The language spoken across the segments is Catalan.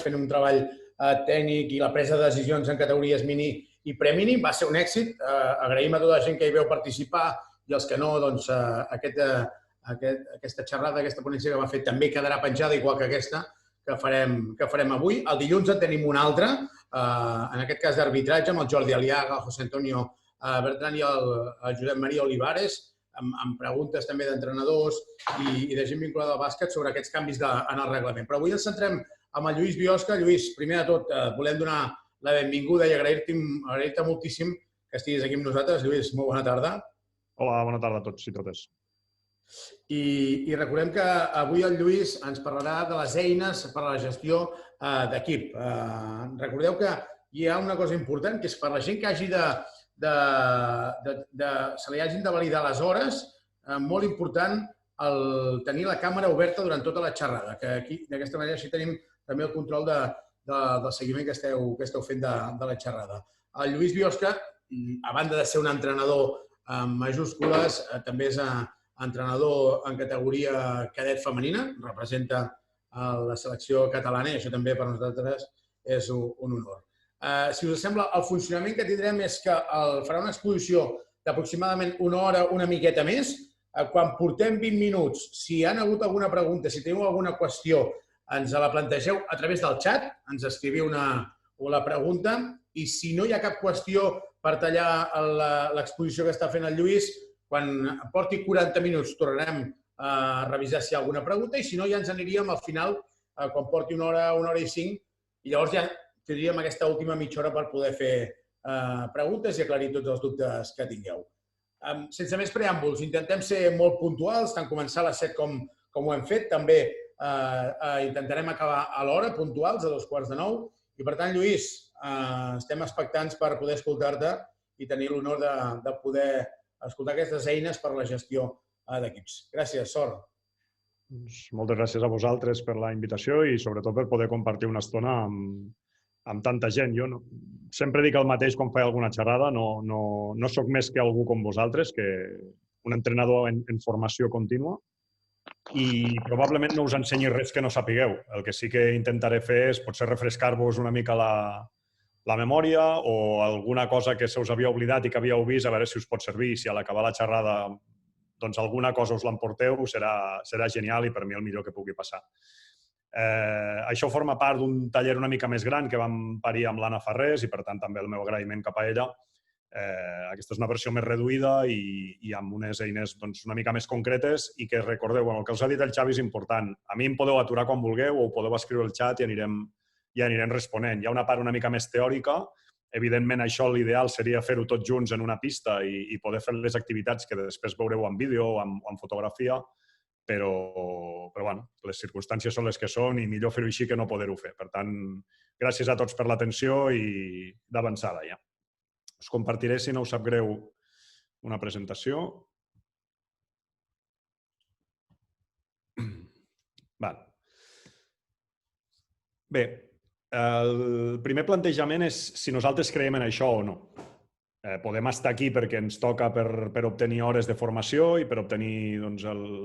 fent un treball tècnic i la presa de decisions en categories mini i premini. Va ser un èxit. Agraïm a tota la gent que hi veu participar i els que no, doncs aquesta xerrada, aquesta ponència que va fer també quedarà penjada, igual que aquesta que farem avui. El dilluns en tenim una altra, en aquest cas d'arbitratge, amb el Jordi Aliaga, el José Antonio Bertran i el Josep Maria Olivares, amb preguntes també d'entrenadors i de gent vinculada al bàsquet sobre aquests canvis en el reglament. Però avui ens centrem amb el Lluís Biosca. Lluís, primer de tot, volem donar la benvinguda i agrair-te moltíssim que estiguis aquí amb nosaltres. Lluís, molt bona tarda. Hola, bona tarda a tots i totes. I recordem que avui el Lluís ens parlarà de les eines per a la gestió d'equip. Recordeu que hi ha una cosa important, que és per la gent que hagi se li hagin de validar les hores, molt important tenir la càmera oberta durant tota la xerrada, que aquí d'aquesta manera així tenim també el control del seguiment que esteu fent de la xerrada. El Lluís Biosca, a banda de ser un entrenador en majúscules, també és entrenador en categoria cadet femenina, representa la selecció catalana i això també per nosaltres és un honor. Si us sembla, el funcionament que tindrem és que farà una exposició d'aproximadament una hora, una miqueta més. Quan portem 20 minuts, si hi ha hagut alguna pregunta, si teniu alguna qüestió, ens la plantegeu a través del xat, ens escriviu la pregunta i si no hi ha cap qüestió per tallar l'exposició que està fent el Lluís, quan porti 40 minuts tornarem a revisar si hi ha alguna pregunta i si no ja ens aniríem al final, quan porti una hora i 5, i llavors ja tindríem aquesta última mitja hora per poder fer preguntes i aclarir tots els dubtes que tingueu. Sense més preàmbuls, intentem ser molt puntuals, tant començar a les 7 com ho hem fet, també intentarem acabar a l'hora, puntuals, a 8:45, i per tant, Lluís, estem expectants per poder escoltar-te i tenir l'honor de poder escoltar aquestes eines per a la gestió d'equips. Gràcies, sort. Moltes gràcies a vosaltres per la invitació i sobretot per poder compartir una estona amb tanta gent. Jo sempre dic el mateix quan faig alguna xerrada, no sóc més que algú com vosaltres, que un entrenador en formació contínua, i probablement no us ensenyi res que no sapigueu. El que sí que intentaré fer és potser refrescar-vos una mica la memòria o alguna cosa que se us havia oblidat i que havíeu vist, a veure si us pot servir. Si a l'acabar la xerrada doncs alguna cosa us l'emporteu, serà genial i per mi el millor que pugui passar. Això forma part d'un taller una mica més gran que vam parir amb l'Anna Farrés i, per tant, també el meu agraïment cap a ella. Aquesta és una versió més reduïda i amb unes eines una mica més concretes i que recordeu, el que us ha dit el Xavi és important. A mi em podeu aturar quan vulgueu o podeu escriure al xat i anirem responent. Hi ha una part una mica més teòrica. Evidentment, això l'ideal seria fer-ho tots junts en una pista i poder fer les activitats que després veureu en vídeo o en fotografia, però bueno, les circumstàncies són les que són i millor fer-ho així que no poder-ho fer. Per tant, gràcies a tots per l'atenció i d'avançada ja. Us compartiré, si no us sap greu, una presentació. Bé, el primer plantejament és si nosaltres creiem en això o no. Podem estar aquí perquè ens toca per obtenir hores de formació i per obtenir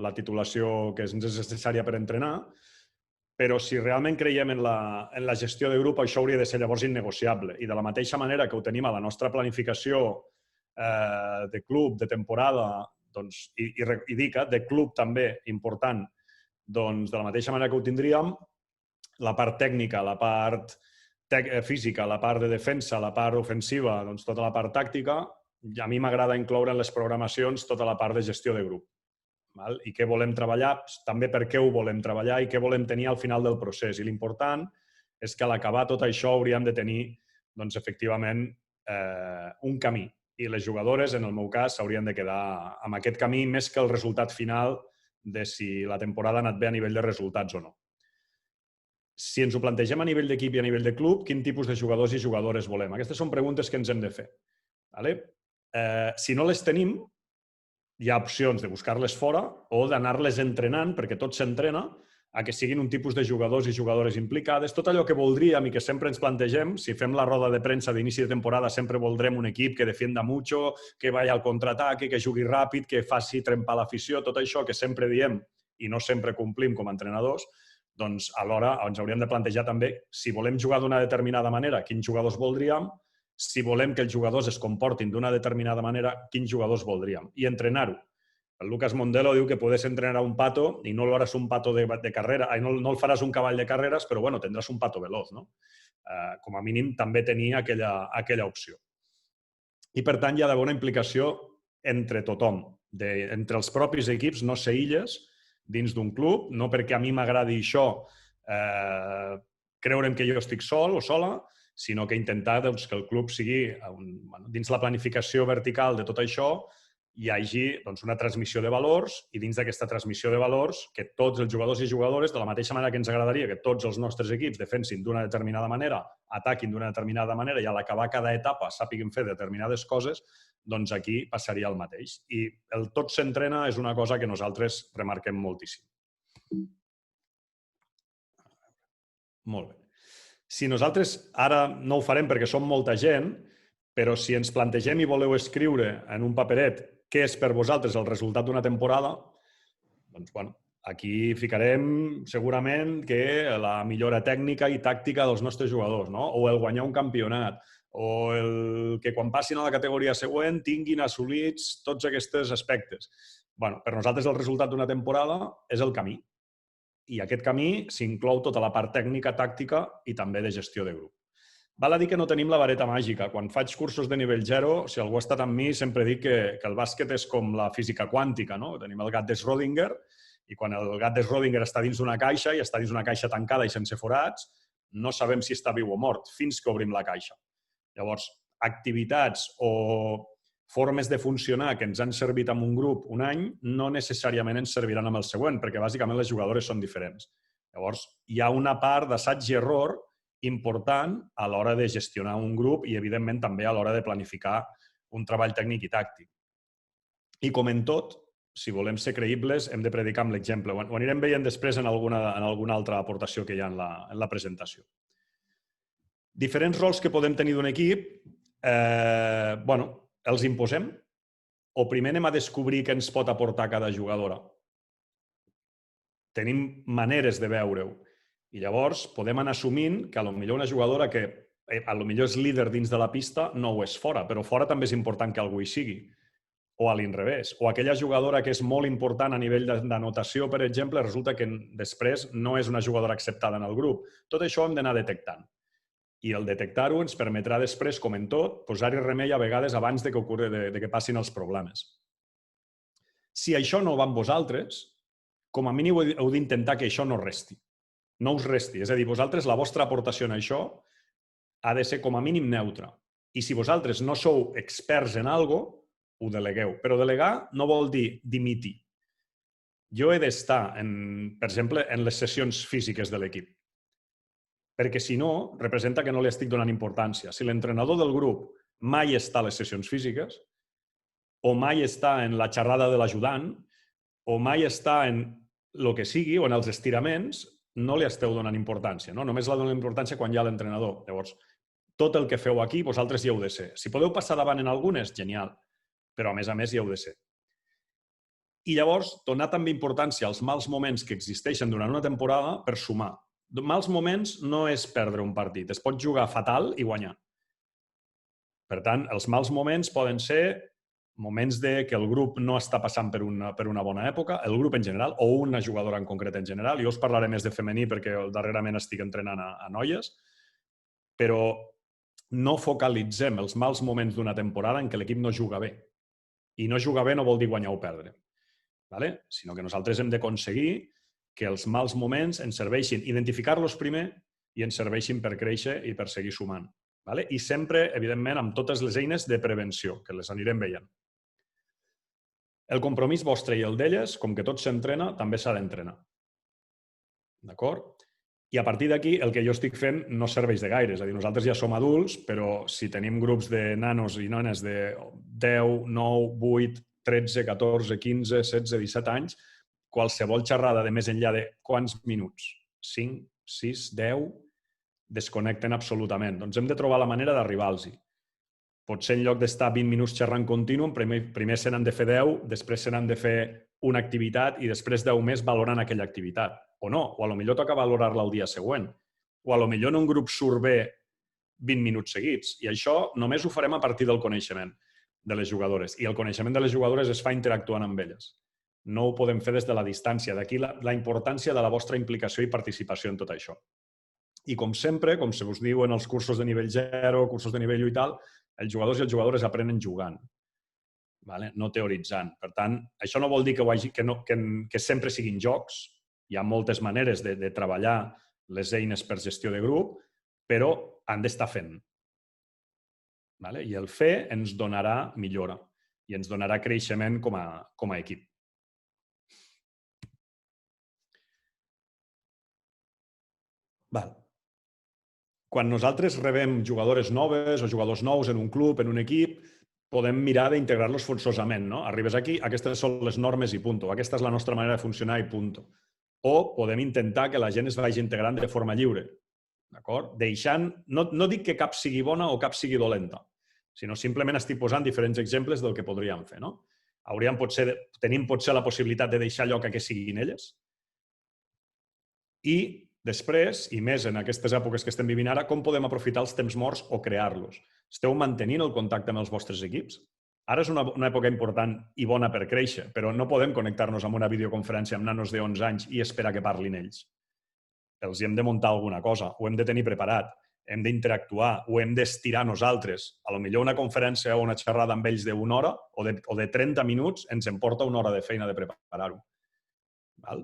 la titulació que ens és necessària per entrenar, però si realment creiem en la gestió de grup, això hauria de ser llavors innegociable. I de la mateixa manera que ho tenim a la nostra planificació de club, de temporada, i dic, de club també important, de la mateixa manera que ho tindríem, la part tècnica, la part física, la part de defensa, la part ofensiva, tota la part tàctica, a mi m'agrada incloure en les programacions tota la part de gestió de grup. I què volem treballar, també per què ho volem treballar i què volem tenir al final del procés. I l'important és que a l'acabar tot això hauríem de tenir, efectivament, un camí. I les jugadores, en el meu cas, s'haurien de quedar amb aquest camí més que el resultat final de si la temporada ha anat bé a nivell de resultats o no. Si ens ho plantegem a nivell d'equip i a nivell de club, quin tipus de jugadors i jugadores volem? Aquestes són preguntes que ens hem de fer. Si no les tenim, hi ha opcions de buscar-les fora o d'anar-les entrenant, perquè tot s'entrena, a que siguin un tipus de jugadors i jugadores implicades. Tot allò que voldríem i que sempre ens plantegem, si fem la roda de premsa d'inici de temporada, sempre voldrem un equip que defienda mucho, que vagi al contraataque, que jugui ràpid, que faci trempar l'afició, tot això que sempre diem i no sempre complim com a entrenadors, doncs alhora ens hauríem de plantejar també si volem jugar d'una determinada manera, quins jugadors voldríem, si volem que els jugadors es comportin d'una determinada manera, quins jugadors voldríem, i entrenar-ho. El Lucas Mondelo diu que puedes entrenar a un pato i no lo harás un pato de carrera, no el faràs un cavall de carreras, però bueno, tindràs un pato veloz, no? Com a mínim també tenia aquella opció. I per tant hi ha d'haver una implicació entre tothom, entre els propis equips, no ser illes dins d'un club, no perquè a mi m'agradi això creure'm que jo estic sol o sola, sinó que intentar que el club sigui, dins la planificació vertical de tot això, hi hagi una transmissió de valors i dins d'aquesta transmissió de valors que tots els jugadors i jugadores, de la mateixa manera que ens agradaria que tots els nostres equips defensin d'una determinada manera, ataquin d'una determinada manera i a l'acabar cada etapa sàpiguen fer determinades coses, doncs aquí passaria el mateix. I el tot s'entrena és una cosa que nosaltres remarquem moltíssim. Molt bé. Si nosaltres ara no ho farem perquè som molta gent, però si ens plantegem i voleu escriure en un paperet què és per vosaltres el resultat d'una temporada, doncs, bueno, aquí ficarem segurament que la millora tècnica i tàctica dels nostres jugadors, no? O el guanyar un campionat, o el que quan passin a la categoria següent tinguin assolits tots aquests aspectes. Bueno, per nosaltres el resultat d'una temporada és el camí. I aquest camí s'inclou tota la part tècnica, tàctica i també de gestió de grup. Val a dir que no tenim la vareta màgica. Quan faig cursos de nivell 0, si algú ha estat amb mi, sempre dic que el bàsquet és com la física quàntica, no? Tenim el gat de Schrödinger i quan el gat de Schrödinger està dins d'una caixa i està dins d'una caixa tancada i sense forats, no sabem si està viu o mort fins que obrim la caixa. Llavors, activitats o formes de funcionar que ens han servit en un grup un any no necessàriament ens serviran amb el següent, perquè bàsicament les jugadores són diferents. Llavors, hi ha una part d'assaig i error important a l'hora de gestionar un grup i, evidentment, també a l'hora de planificar un treball tècnic i tàctic. I com en tot, si volem ser creïbles, hem de predicar amb l'exemple. Ho anirem veient després en alguna altra aportació que hi ha en la presentació. Diferents rols que podem tenir d'un equip, els imposem o primer anem a descobrir què ens pot aportar cada jugadora? Tenim maneres de veure-ho. I llavors podem anar assumint que potser una jugadora que potser és líder dins de la pista no ho és fora, però fora també és important que algú hi sigui. O a l'inrevés. O aquella jugadora que és molt important a nivell d'anotació, per exemple, resulta que després no és una jugadora acceptada en el grup. Tot això ho hem d'anar detectant. I el detectar-ho ens permetrà després, com en tot, posar-hi remei a vegades abans de que passin els problemes. Si això no va amb vosaltres, com a mínim heu d'intentar que això no resti. No us resti. És a dir, vosaltres, la vostra aportació en això ha de ser com a mínim neutra. I si vosaltres no sou experts en alguna cosa, ho delegueu. Però delegar no vol dir dimitir. Jo he d'estar, per exemple, en les sessions físiques de l'equip. Perquè si no, representa que no li estic donant importància. Si l'entrenador del grup mai està a les sessions físiques, o mai està en la xerrada de l'ajudant, o mai està en el que sigui, o en els estiraments, no li esteu donant importància. Només la donen importància quan hi ha l'entrenador. Llavors, tot el que feu aquí, vosaltres hi heu de ser. Si podeu passar davant en algunes, genial. Però, a més, hi heu de ser. I llavors, donar també importància als mals moments que existeixen durant una temporada per sumar. Mals moments no és perdre un partit. Es pot jugar fatal i guanyar. Per tant, els mals moments poden ser moments que el grup no està passant per una bona època, el grup en general, o una jugadora en concret en general. Jo us parlaré més de femení perquè darrerament estic entrenant a noies, però no focalitzem els mals moments d'una temporada en què l'equip no juga bé. I no jugar bé no vol dir guanyar o perdre, sinó que nosaltres hem d'aconseguir que els mals moments ens serveixin, identificar-los primer i ens serveixin per créixer i per seguir sumant. I sempre, evidentment, amb totes les eines de prevenció, que les anirem veient. El compromís vostre i el d'elles, com que tot s'entrena, també s'ha d'entrenar. D'acord? I a partir d'aquí, el que jo estic fent no serveix de gaire. És a dir, nosaltres ja som adults, però si tenim grups de nanos i nenes de 10, 9, 8, 13, 14, 15, 16, 17 anys, qualsevol xerrada de més enllà de quants minuts? 5, 6, 10, desconnecten absolutament. Doncs hem de trobar la manera d'arribar-los-hi. Potser en lloc d'estar 20 minuts xerrant continu, primer se n'han de fer 10, després se n'han de fer una activitat i després 10 més valorant aquella activitat. o no, o a lo millor toca valorar-la el dia següent, o a lo millor en un grup surt bé 20 minuts seguits. I això només ho farem a partir del coneixement de les jugadores. I el coneixement de les jugadores es fa interactuant amb elles. No ho podem fer des de la distància. D'aquí la importància de la vostra implicació i participació en tot això. I com sempre, com se us diu en els cursos de nivell 0, cursos de nivell 1 i tal, els jugadors i les jugadores aprenen jugant, no teoritzant. Per tant, això no vol dir que sempre siguin jocs. Hi ha moltes maneres de treballar les eines per gestió de grup, però han d'estar fent. I el fer ens donarà millora i ens donarà creixement com a equip. Quan nosaltres rebem jugadores noves o jugadors nous en un club, en un equip, podem mirar d'integrar-los forçosament. Arribes aquí, aquestes són les normes i punt. Aquesta és la nostra manera de funcionar i punt. O podem intentar que la gent es vagi integrant de forma lliure. Deixant, no dic que cap sigui bona o cap sigui dolenta, sinó simplement estic posant diferents exemples del que podríem fer. Tenim potser la possibilitat de deixar lloc a que siguin elles i després, i més en aquestes èpoques que estem vivint ara, com podem aprofitar els temps morts o crear-los? Esteu mantenint el contacte amb els vostres equips? Ara és una època important i bona per créixer, però no podem connectar-nos amb una videoconferència amb nanos de 11 anys i esperar que parlin ells. Els hem de muntar alguna cosa, ho hem de tenir preparat, hem d'interactuar, ho hem d'estirar nosaltres. A lo millor una conferència o una xerrada amb ells d'una hora o de 30 minuts ens en porta una hora de feina de preparar-ho.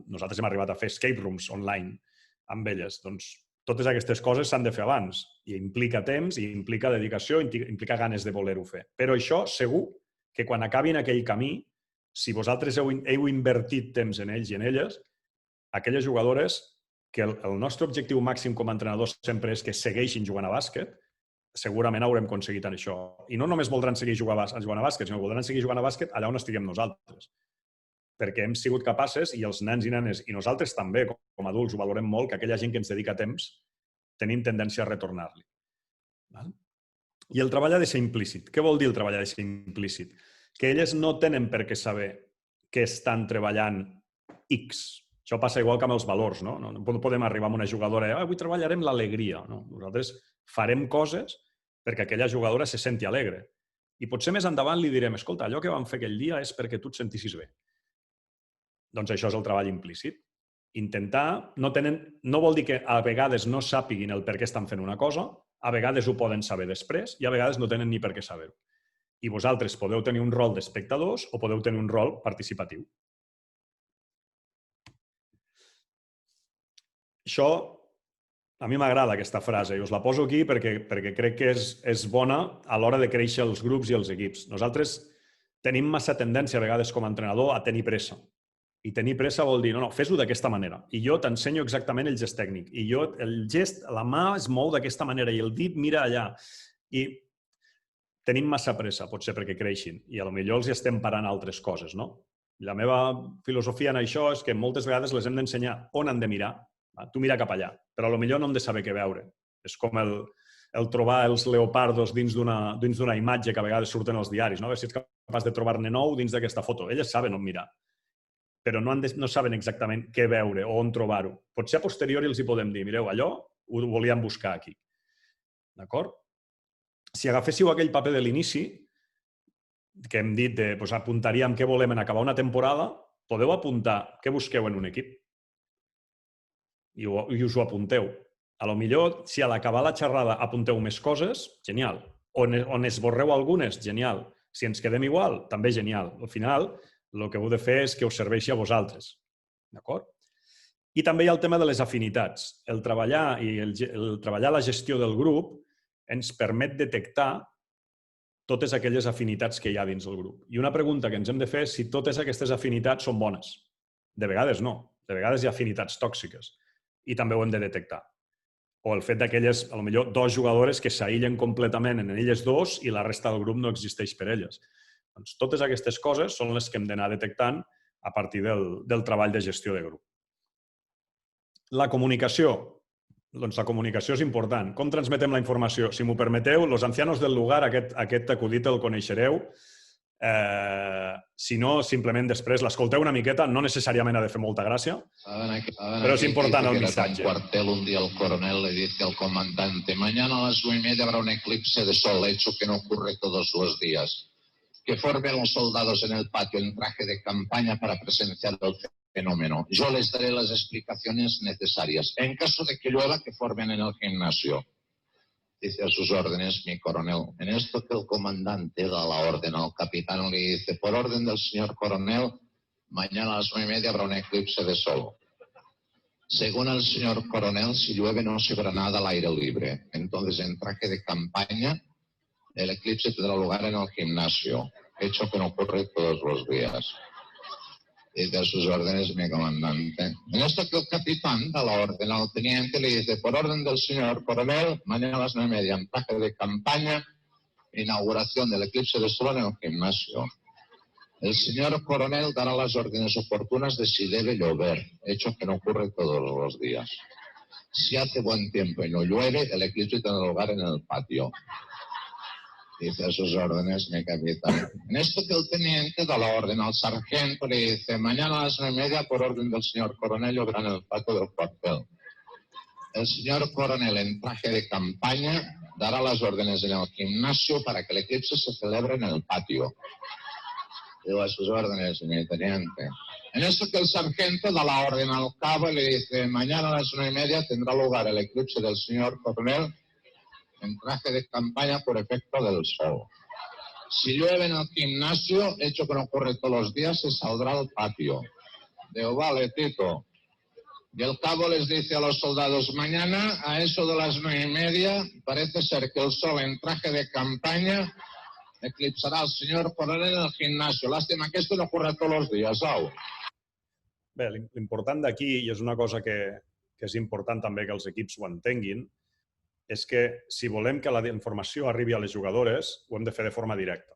Nosaltres hem arribat a fer escape rooms online amb elles. Doncs totes aquestes coses s'han de fer abans. I implica temps, i implica dedicació, implica ganes de voler-ho fer. Però això segur que quan acabin aquell camí, si vosaltres heu invertit temps en ells i en elles, aquelles jugadores, que el nostre objectiu màxim com a entrenadors sempre és que segueixin jugant a bàsquet, segurament haurem aconseguit això. I no només voldran seguir jugant a bàsquet, sinó que voldran seguir jugant a bàsquet allà on estiguem nosaltres. Perquè hem sigut capaces, i els nens i nenes, i nosaltres també, com a adults, ho valorem molt, que aquella gent que ens dedica temps tenim tendència a retornar-li. I el treball ha de ser implícit. Què vol dir el treball ha de ser implícit? Que elles no tenen per què saber que estan treballant X. Això passa igual que amb els valors, no? No podem arribar amb una jugadora i avui treballarem l'alegria. Nosaltres farem coses perquè aquella jugadora se senti alegre. I potser més endavant li direm, escolta, allò que vam fer aquell dia és perquè tu et sentissis bé. Doncs això és el treball implícit. Intentar, no vol dir que a vegades no sàpiguin el per què estan fent una cosa, a vegades ho poden saber després i a vegades no tenen ni per què saber-ho. I vosaltres podeu tenir un rol d'espectadors o podeu tenir un rol participatiu. Això, a mi m'agrada aquesta frase i us la poso aquí perquè crec que és bona a l'hora de créixer els grups i els equips. Nosaltres tenim massa tendència a vegades com a entrenador a tenir pressa. I tenir pressa vol dir, no, fes-ho d'aquesta manera. I jo t'ensenyo exactament el gest tècnic. I el gest, la mà es mou d'aquesta manera i el dit mira allà. I tenim massa pressa, potser perquè creixin. I potser els estem parant altres coses, no? La meva filosofia en això és que moltes vegades les hem d'ensenyar on han de mirar. Tu mira cap allà, però potser no hem de saber què veure. És com el trobar els leopardos dins d'una imatge que a vegades surten als diaris. A veure si ets capaç de trobar-ne nou dins d'aquesta foto. Elles saben on mirar, però no saben exactament què veure o on trobar-ho. Potser a posteriori els hi podem dir, mireu, allò ho volíem buscar aquí. D'acord? Si agaféssiu aquell paper de l'inici, que hem dit, apuntaríem què volem en acabar una temporada, podeu apuntar què busqueu en un equip. I us ho apunteu. A lo millor, si a l'acabar la xerrada apunteu més coses, genial. On esborreu algunes, genial. Si ens quedem igual, també genial. Al final, el que heu de fer és que us serveixi a vosaltres. D'acord? I també hi ha el tema de les afinitats. El treballar la gestió del grup ens permet detectar totes aquelles afinitats que hi ha dins del grup. I una pregunta que ens hem de fer és si totes aquestes afinitats són bones. De vegades no. De vegades hi ha afinitats tòxiques. I també ho hem de detectar. O el fet d'aquelles, potser, 2 jugadores que s'aïllen completament en elles 2 i la resta del grup no existeix per elles. Doncs totes aquestes coses són les que hem d'anar detectant a partir del treball de gestió de grup. La comunicació. Doncs la comunicació és important. Com transmetem la informació? Si m'ho permeteu, los ancianos del lugar, aquest acudit el coneixereu. Si no, simplement després l'escolteu una miqueta, no necessàriament ha de fer molta gràcia, pero es importante el mensaje. En cuartel un día el coronel le dice al comandante: mañana a las 9:30 habrá un eclipse de sol, hecho que no ocurre todos los días. Que formen los soldados en el patio en traje de campaña para presenciar el fenómeno. Yo les daré las explicaciones necesarias. En caso de que llueva, que formen en el gimnasio. Dice a sus órdenes mi coronel. En esto que el comandante da la orden al capitán, le dice: por orden del señor coronel, mañana a las 9:30 habrá un eclipse de sol. Según el señor coronel, si llueve no se verá nada al aire libre. Entonces, en traje de campaña, el eclipse tendrá lugar en el gimnasio, hecho que no ocurre todos los días. Dice a sus órdenes mi comandante. En esto que el capitán da la orden al teniente, le dice: por orden del señor coronel, mañana a las 9:30 en traje de campaña, inauguración del eclipse de sol en el gimnasio. El señor coronel dará las órdenes oportunas de si debe llover, hecho que no ocurre todos los días. Si hace buen tiempo y no llueve, el eclipse tendrá lugar en el patio. Dice a sus órdenes mi capitán. En esto que el teniente da la orden al sargento, le dice: mañana a las 9:30, por orden del señor coronel, lloverá en el patio del cuartel. El señor coronel, en traje de campaña, dará las órdenes en el gimnasio para que el eclipse se celebre en el patio. Digo a sus órdenes, mi teniente. En esto que el sargento da la orden al cabo y le dice: mañana a las 9:30 tendrá lugar el eclipse del señor coronel en traje de campaña por efecto del sol. Si llueve en el gimnasio, hecho que no ocurre todos los días, se saldrá al patio. Digo: vale, Tito. Y el cabo les dice a los soldados: mañana, a eso de las 9:30, parece ser que el sol en traje de campaña eclipsarà el señor coronel en el gimnasio. Lástima que esto no ocurre todos los días, ¿sabes? Bé, l'important d'aquí, i és una cosa que és important també que els equips ho entenguin, és que si volem que la informació arribi a les jugadores, ho hem de fer de forma directa.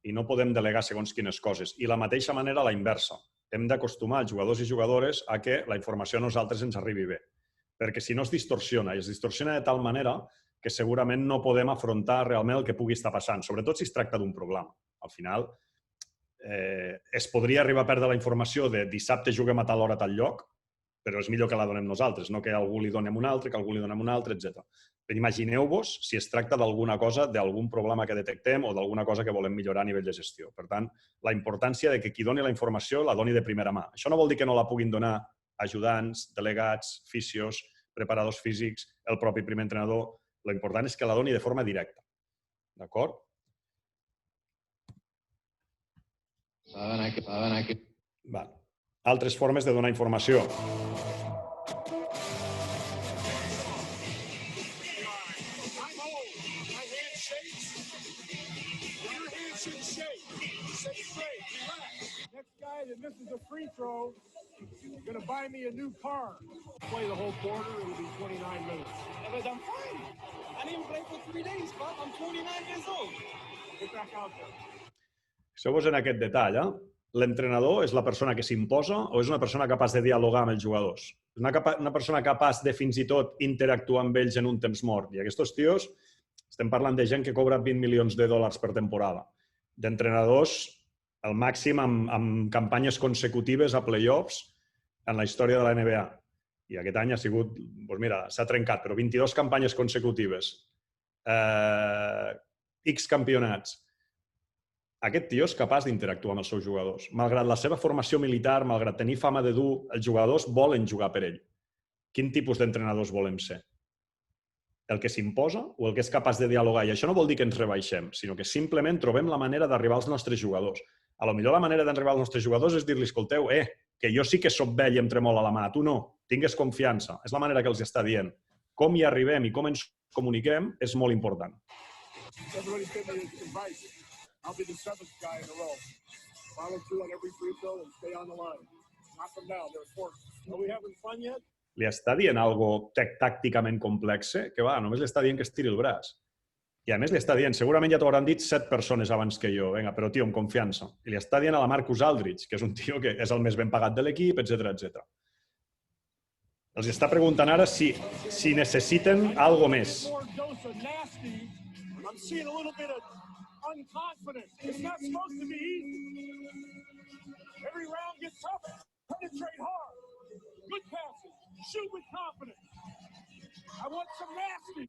I no podem delegar segons quines coses. I la mateixa manera a la inversa. Hem d'acostumar els jugadors i jugadores a que la informació a nosaltres ens arribi bé. Perquè si no es distorsiona, i es distorsiona de tal manera que segurament no podem afrontar realment el que pugui estar passant, sobretot si es tracta d'un problema. Al final, es podria arribar a perdre la informació de dissabte juguem a tal hora a tal lloc, però és millor que la donem nosaltres, no que algú li donem un altre, que algú li donem un altre, etc. Però imagineu-vos si es tracta d'alguna cosa, d'algun problema que detectem o d'alguna cosa que volem millorar a nivell de gestió. Per tant, la importància de que qui doni la informació la doni de primera mà. Això no vol dir que no la puguin donar ajudants, delegats, fisios, preparadors físics, el propi primer entrenador. Lo important és que la doni de forma directa. D'acord? Altres formes de donar informació. That misses a free throw, going to buy me a new car. Play the whole quarter, it'll be 29 minutes. Yeah, but I'm fine. I didn't play for 3 days, but I'm 29 years old. Get back out there. Fixeu-vos en aquest detall, L'entrenador és la persona que s'imposa o és una persona capaç de dialogar amb els jugadors? Una persona capaç de fins i tot interactuar amb ells en un temps mort. I aquests tios, estem parlant de gent que cobra $20 milions per temporada. D'entrenadors, el màxim amb campanyes consecutives a playoffs en la història de la NBA. I aquest any ha sigut, doncs mira, s'ha trencat, però 22 campanyes consecutives, X campionats. Aquest tio és capaç d'interactuar amb els seus jugadors. Malgrat la seva formació militar, malgrat tenir fama de dur, els jugadors volen jugar per ell. Quin tipus d'entrenadors volem ser? El que s'imposa o el que és capaç de dialogar? I això no vol dir que ens rebaixem, sinó que simplement trobem la manera d'arribar als nostres jugadors. A lo millor la manera d'arribar als nostres jugadors és dir-li: escolteu, que jo sí que soc vell i em tremola la mà, tu no, tingues confiança. És la manera que els està dient. Com hi arribem i com ens comuniquem és molt important. I'll be the 7th guy in a row. Follow through on every free throw and stay on the line. Knock them down. They're important. Are we having fun yet? Li està dient algo tàcticament complex, que va, només li està dient que estiri el braç. I a més li està dient, segurament ja t'ho hauran dit 7 persones abans que jo, vinga, però tio, amb confiança. I li està dient a la Marcus Aldridge, que és un tio que és el més ben pagat de l'equip, etc. Els està preguntant ara si necessiten algo més. unconfident. It's not supposed to be easy. Every round gets tougher. Penetrate hard. Good passes. Shoot with confidence. I want some nasty.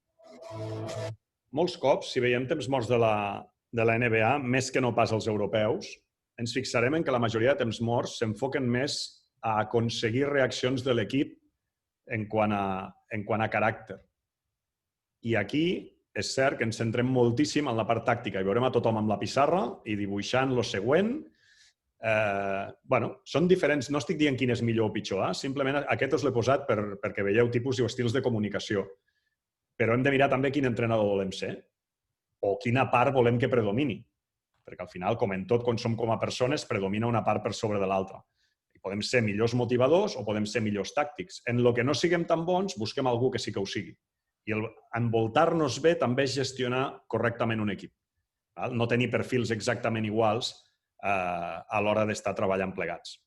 Molts cops, si veiem temps morts de la NBA, més que no pas els europeus, ens fixarem en que la majoria de temps morts s'enfoquen més a aconseguir reaccions de l'equip en quant a caràcter. I aquí és cert que ens centrem moltíssim en la part tàctica i veurem a tothom amb la pissarra i dibuixant lo següent. Són diferents, no estic dient quin és millor o pitjor, simplement aquest us l'he posat perquè veieu tipus i estils de comunicació. Però hem de mirar també quin entrenador volem ser o quina part volem que predomini. Perquè al final, com en tot, quan som com a persones, predomina una part per sobre de l'altra. I podem ser millors motivadors o podem ser millors tàctics. En el que no siguem tan bons, busquem algú que sí que ho sigui. I envoltar-nos bé també és gestionar correctament un equip. No tenir perfils exactament iguals a l'hora d'estar treballant plegats.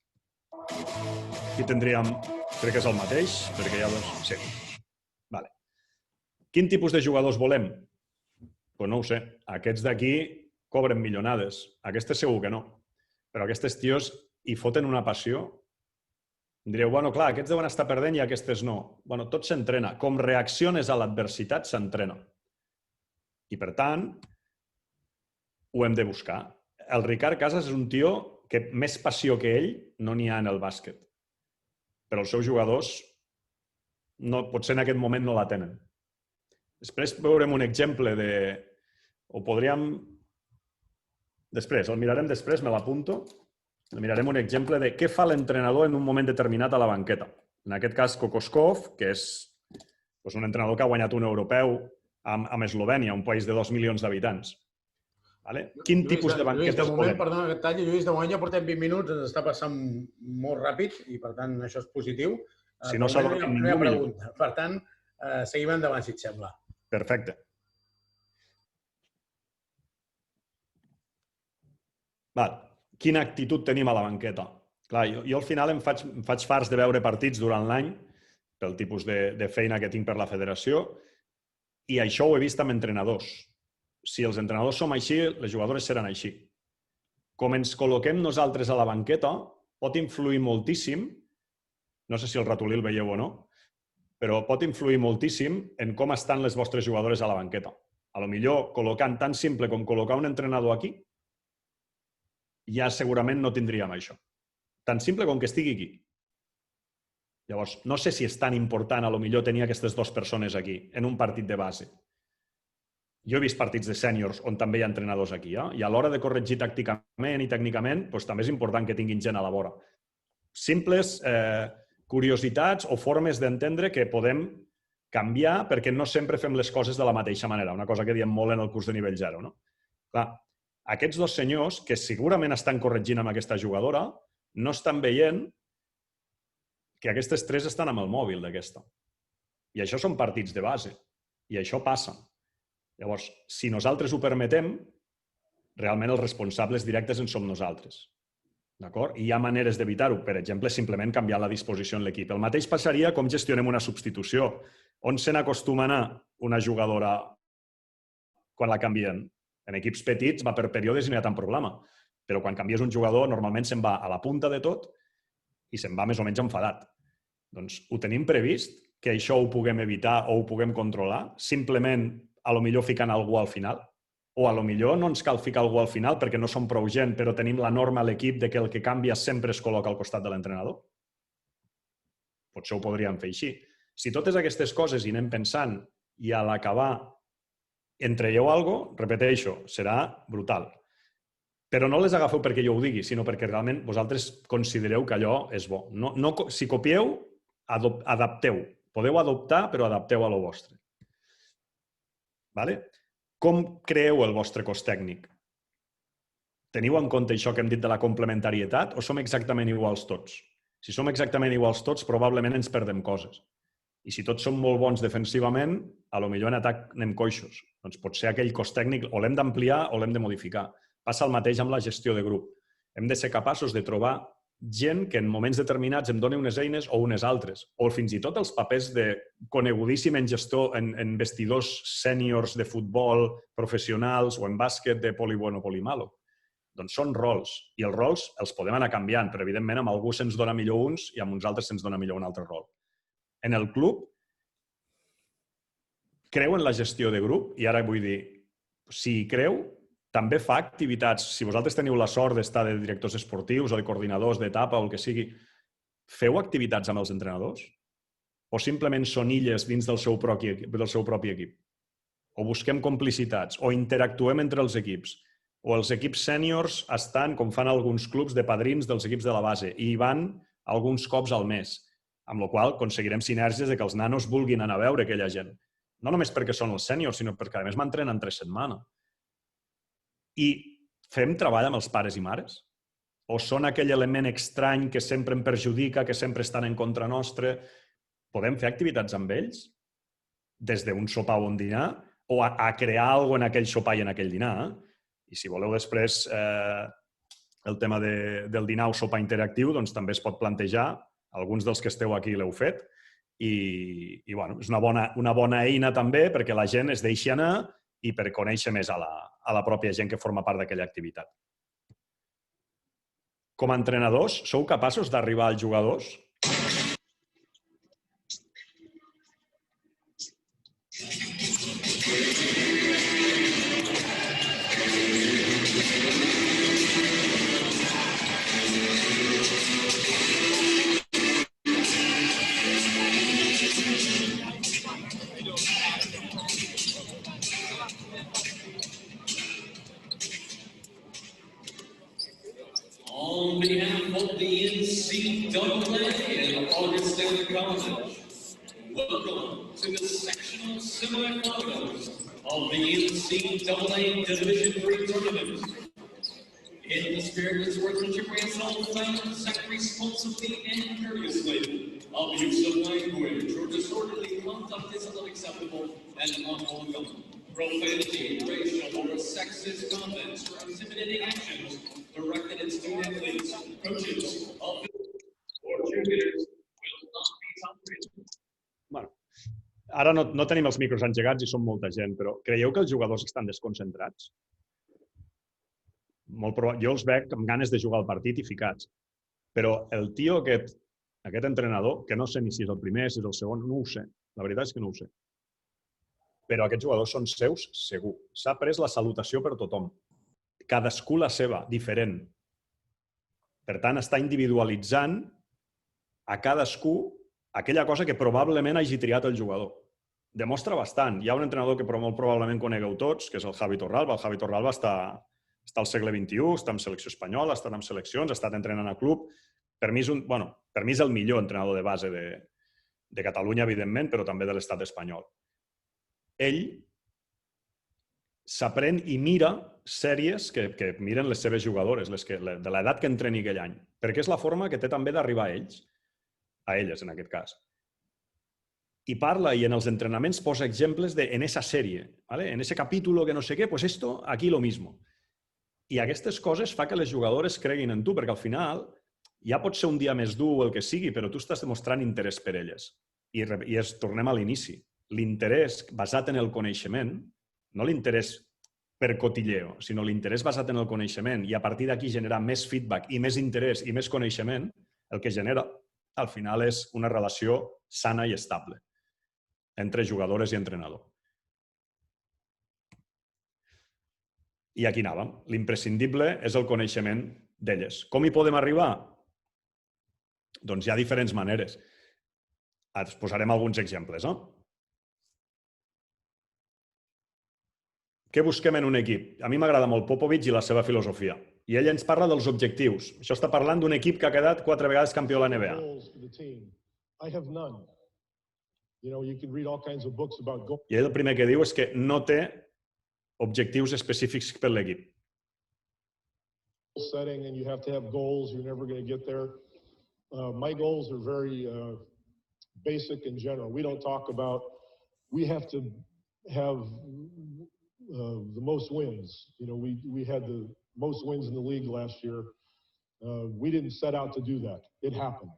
Aquí tindríem, crec que és el mateix, perquè hi ha dos... Sí. Vale. Quin tipus de jugadors volem? Doncs no ho sé. Aquests d'aquí cobren milionades. Aquestes segur que no. Però aquests tios hi foten una passió. Direu, bueno, clar, aquests deuen estar perdent i aquestes no. Bueno, tot s'entrena. Com reacciones a l'adversitat s'entrena. I, per tant, ho hem de buscar. El Ricard Casas és un tio que més passió que ell no n'hi ha en el bàsquet. Però els seus jugadors potser en aquest moment no la tenen. Després veurem un exemple de... O podríem... Després, el mirarem després, me l'apunto. Mirarem un exemple de què fa l'entrenador en un moment determinat a la banqueta. En aquest cas, Kokoskov, que és un entrenador que ha guanyat un europeu amb Eslovènia, un país de 2 milions d'habitants. Quin tipus de banquetes volem? Perdona que et talli, Lluís, de moment ja portem 20 minuts, ens està passant molt ràpid i, per tant, això és positiu. Si no s'ha dormit ningú, millor. Per tant, seguim endavant, si et sembla. Perfecte. Quina actitud tenim a la banqueta? Clar, jo al final em faig farts de veure partits durant l'any pel tipus de feina que tinc per la federació i això ho he vist amb entrenadors. Si els entrenadors som així, les jugadores seran així. Com ens col·loquem nosaltres a la banqueta pot influir moltíssim, no sé si el ratolí el veieu o no, però pot influir moltíssim en com estan les vostres jugadores a la banqueta. A lo millor, col·locant tan simple com col·locar un entrenador aquí, ja segurament no tindríem això. Tan simple com que estigui aquí. Llavors, no sé si és tan important a lo millor tenir aquestes dues persones aquí, en un partit de base. Jo he vist partits de sèniors on també hi ha entrenadors aquí, i a l'hora de corregir tàcticament i tècnicament, també és important que tinguin gent a la vora. Simples curiositats o formes d'entendre que podem canviar perquè no sempre fem les coses de la mateixa manera, una cosa que diem molt en el curs de nivell 0. Clar, aquests dos senyors, que segurament estan corregint amb aquesta jugadora, no estan veient que aquestes tres estan amb el mòbil d'aquesta. I això són partits de base. I això passa. Llavors, si nosaltres ho permetem, realment els responsables directes en som nosaltres. D'acord? I hi ha maneres d'evitar-ho. Per exemple, simplement canviar la disposició en l'equip. El mateix passaria com gestionem una substitució. On se n'acostuma a anar una jugadora quan la canvien? En equips petits va per períodes i no hi ha tant problema. Però quan canvies un jugador, normalment se'n va a la punta de tot i se'n va més o menys enfadat. Doncs ho tenim previst, que això ho puguem evitar o ho puguem controlar, simplement a lo millor ficant algú al final? O a lo millor no ens cal ficar algú al final perquè no som prou gent, però tenim la norma a l'equip de que el que canvia sempre es col·loca al costat de l'entrenador? Potser ho podríem fer així. Si totes aquestes coses hi anem pensant i a l'acabar en traieu alguna cosa, repeteixo, serà brutal. Però no les agafeu perquè jo ho digui, sinó perquè realment vosaltres considereu que allò és bo. Si copieu, adapteu. Podeu adoptar, però adapteu a lo vostre. Com creeu el vostre cos tècnic? Teniu en compte això que hem dit de la complementarietat o som exactament iguals tots? Si som exactament iguals tots, probablement ens perdem coses. I si tots som molt bons defensivament, a lo millor en atac anem coixos. Doncs potser aquell cos tècnic o l'hem d'ampliar o l'hem de modificar. Passa el mateix amb la gestió de grup. Hem de ser capaços de trobar gent que en moments determinats em doni unes eines o unes altres. O fins i tot els papers de conegudíssim en gestor, en vestidors sèniors de futbol, professionals o en bàsquet de poli bueno, poli malo. Doncs són rols. I els rols els podem anar canviant, però evidentment amb algú se'ns dona millor uns i amb uns altres se'ns dona millor un altre rol. En el club, creu en la gestió de grup, i ara vull dir, si hi creu, també fa activitats. Si vosaltres teniu la sort d'estar de directors esportius o de coordinadors d'etapa o el que sigui, feu activitats amb els entrenadors? O simplement són illes dins del seu propi equip? O busquem complicitats? O interactuem entre els equips? O els equips sèniors estan, com fan alguns clubs, de padrins dels equips de la base i hi van alguns cops al mes, amb la qual cosa aconseguirem sinergies de que els nanos vulguin anar a veure aquella gent. No només perquè són els sèniors, sinó perquè a més m'entrenen 3 setmanes. I fem treball amb els pares i mares? O són aquell element estrany que sempre em perjudica, que sempre estan en contra nostre? Podem fer activitats amb ells? Des d'un sopar o un dinar? O a crear alguna cosa en aquell sopar i en aquell dinar? I si voleu després el tema del dinar o sopar interactiu, doncs també es pot plantejar. Alguns dels que esteu aquí l'heu fet. I bueno, és una bona eina també perquè la gent es deixi anar i per conèixer més a la pròpia gent que forma part d'aquella activitat. Com a entrenadors, sou capaços d'arribar als jugadors? On behalf of the NCAA and Augustine College, welcome to the sectional semifinals of the NCAA Division III tournament. In the spirit of sportsmanship, we assault violence, act responsibly and courteously. Abuse of language or disorderly conduct is unacceptable and unwelcome. Profanity, racial or sexist comments or intimidating actions directed at student athletes, coaches, or cheerleaders will not be tolerated. Bueno, ara no tenim els micros engegats i som molta gent, però creieu que els jugadors estan desconcentrats? Jo els veig amb ganes de jugar al partit i ficats. Però el tio aquest entrenador, que no sé ni si és el primer, si és el segon, no ho sé. La veritat és que no ho sé. Però aquests jugadors són seus, segur. S'ha pres la salutació per tothom. Cadascú la seva, diferent. Per tant, està individualitzant a cadascú aquella cosa que probablement hagi triat el jugador. Demostra bastant. Hi ha un entrenador que molt probablement conegueu tots, que és el Javi Torralba. El Javi Torralba està al segle XXI, està en selecció espanyola, està en seleccions, ha estat entrenant a club. Per mi és el millor entrenador de base de Catalunya, evidentment, però també de l'estat espanyol. Ell s'aprèn i mira sèries que miren les seves jugadores, de l'edat que entreni aquell any, perquè és la forma que té també d'arribar a ells, a elles en aquest cas. I parla i en els entrenaments posa exemples en esa sèrie, en ese capítulo que no sé què, pues esto, aquí lo mismo. I aquestes coses fa que les jugadores creguin en tu, perquè al final ja pot ser un dia més dur o el que sigui, però tu estàs demostrant interès per elles. I tornem a l'inici. L'interès basat en el coneixement, no l'interès per cotilleo, sinó l'interès basat en el coneixement i a partir d'aquí generar més feedback i més interès i més coneixement, el que genera al final és una relació sana i estable entre jugadores i entrenador. I aquí anàvem. L'imprescindible és el coneixement d'elles. Com hi podem arribar? Doncs hi ha diferents maneres. Ara us posarem alguns exemples. Què busquem en un equip? A mi m'agrada molt Popovich i la seva filosofia. I ell ens parla dels objectius. Això està parlant d'un equip que ha quedat 4 vegades campió de la NBA. I ell el primer que diu és que no té objectius específics per l'equip. My goals are very basic in general. We don't talk about, we have to have the most wins. We had the most wins in the league last year. We didn't set out to do that. It happened.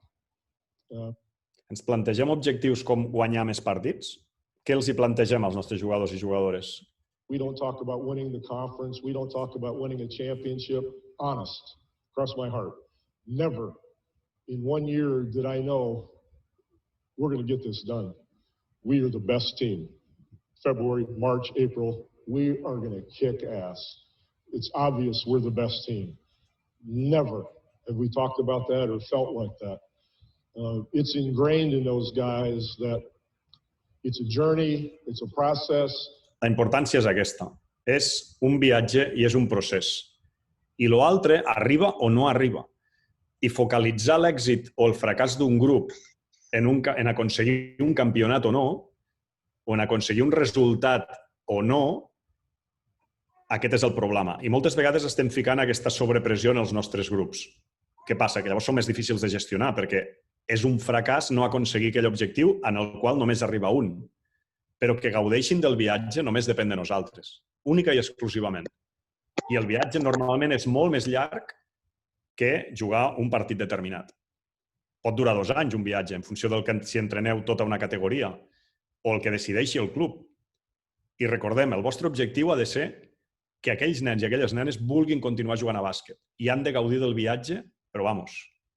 Ens plantegem objectius com guanyar més partits? Què els hi plantegem als nostres jugadors i jugadores? We don't talk about winning the conference. We don't talk about winning a championship. Honest, across my heart. Never in 1 year did I know we're going to get this done. We are the best team. February, March, April, we are going to kick ass. It's obvious we're the best team. Never have we talked about that or felt like that. It's ingrained in those guys that it's a journey, it's a process. La importància és aquesta. És un viatge i és un procés. I l'altre arriba o no arriba. I focalitzar l'èxit o el fracàs d'un grup en aconseguir un campionat o no, o en aconseguir un resultat o no, aquest és el problema. I moltes vegades estem ficant aquesta sobrepressió en els nostres grups. Què passa? Que llavors són més difícils de gestionar perquè és un fracàs no aconseguir aquell objectiu en el qual només arriba un. Però que gaudeixin del viatge només depèn de nosaltres, única i exclusivament. I el viatge normalment és molt més llarg que jugar un partit determinat. Pot durar 2 anys un viatge, en funció del que si entreneu tota una categoria, o el que decideixi el club. I recordem, el vostre objectiu ha de ser que aquells nens i aquelles nenes vulguin continuar jugant a bàsquet i han de gaudir del viatge, però vamos,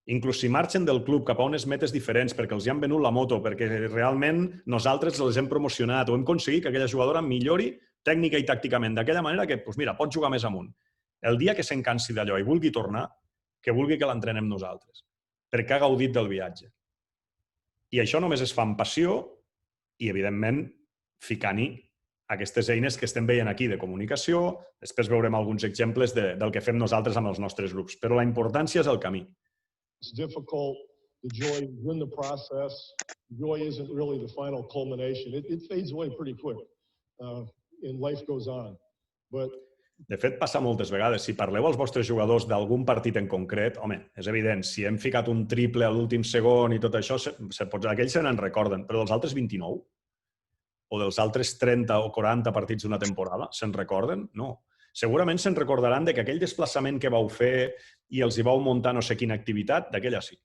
inclús si marxen del club cap a unes metes diferents perquè els hi han venut la moto, perquè realment nosaltres els hem promocionat o hem aconseguit que aquella jugadora millori tècnica i tàcticament d'aquella manera que, doncs mira, pot jugar més amunt. El dia que se'n cansi d'allò i vulgui tornar, que vulgui que l'entrenem nosaltres, perquè ha gaudit del viatge. I això només es fa amb passió i, evidentment, ficant-hi aquestes eines que estem veient aquí de comunicació. Després veurem alguns exemples del que fem nosaltres amb els nostres grups. Però la importància és el camí. It's difficult. The joy is in the process. Joy isn't really the final culmination. It fades away pretty quick, and life goes on. But de fet, passa moltes vegades. Si parleu als vostres jugadors d'algun partit en concret, home, és evident, si hem ficat un triple a l'últim segon i tot això, aquells se n'en recorden, però dels altres 29 o dels altres 30 o 40 partits d'una temporada, se'n recorden? No. Segurament se'n recordaran que aquell desplaçament que vau fer i els hi vau muntar no sé quina activitat, d'aquella sí.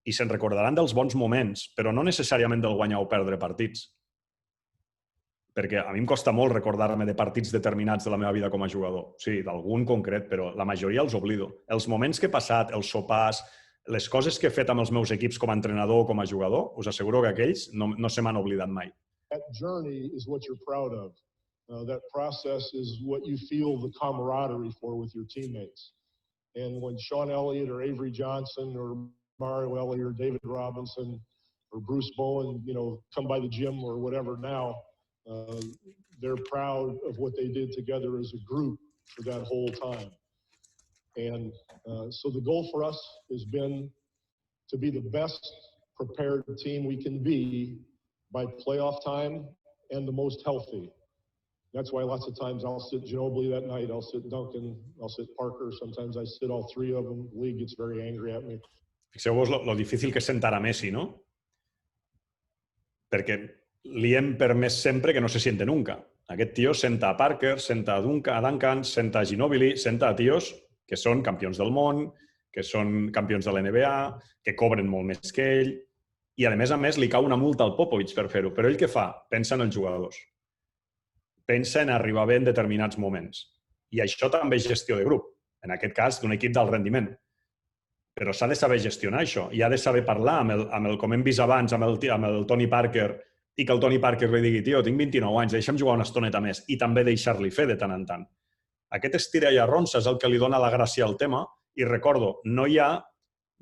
I se'n recordaran dels bons moments, però no necessàriament del guanyar o perdre partits. Perquè a mi em costa molt recordar-me de partits determinats de la meva vida com a jugador. Sí, d'algun concret, però la majoria els oblido. Els moments que he passat, els sopars, les coses que he fet amb els meus equips com a entrenador o com a jugador, us asseguro que aquells no se m'han oblidat mai. That journey is what you're proud of. That process is what you feel the camaraderie for with your teammates. And when Sean Elliott or Avery Johnson or Mario Elliott or David Robinson or Bruce Bowen, come by the gym or whatever now, they're proud of what they did together as a group for that whole time. And so the goal for us has been to be the best prepared team we can be by playoff time and the most healthy. That's why lots of times I'll sit Ginobili that night, I'll sit Duncan, I'll sit Parker, sometimes I sit all 3 of them. The league gets very angry at me. Fixeu-vos lo difícil que és sentar a Messi, no? Perquè li hem permès sempre que no se siente nunca. Aquest tio senta a Parker, senta a Duncan, senta a Ginobili, senta a tios que són campions del món, que són campions de l'NBA, que cobren molt més que ell, i a més li cau una multa al Popovich per fer-ho. Però ell què fa? Pensa en els jugadors. Pensa en arribar bé en determinats moments. I això també és gestió de grup, en aquest cas d'un equip d'alt rendiment. Però s'ha de saber gestionar això, i ha de saber parlar amb el com hem vist abans, amb el Tony Parker, i que el Tony Parker li digui, tio, tinc 29 anys, deixa'm jugar una estoneta més, i també deixar-li fer de tant en tant. Aquest estira i arronsa és el que li dona la gràcia al tema, i recordo, no hi ha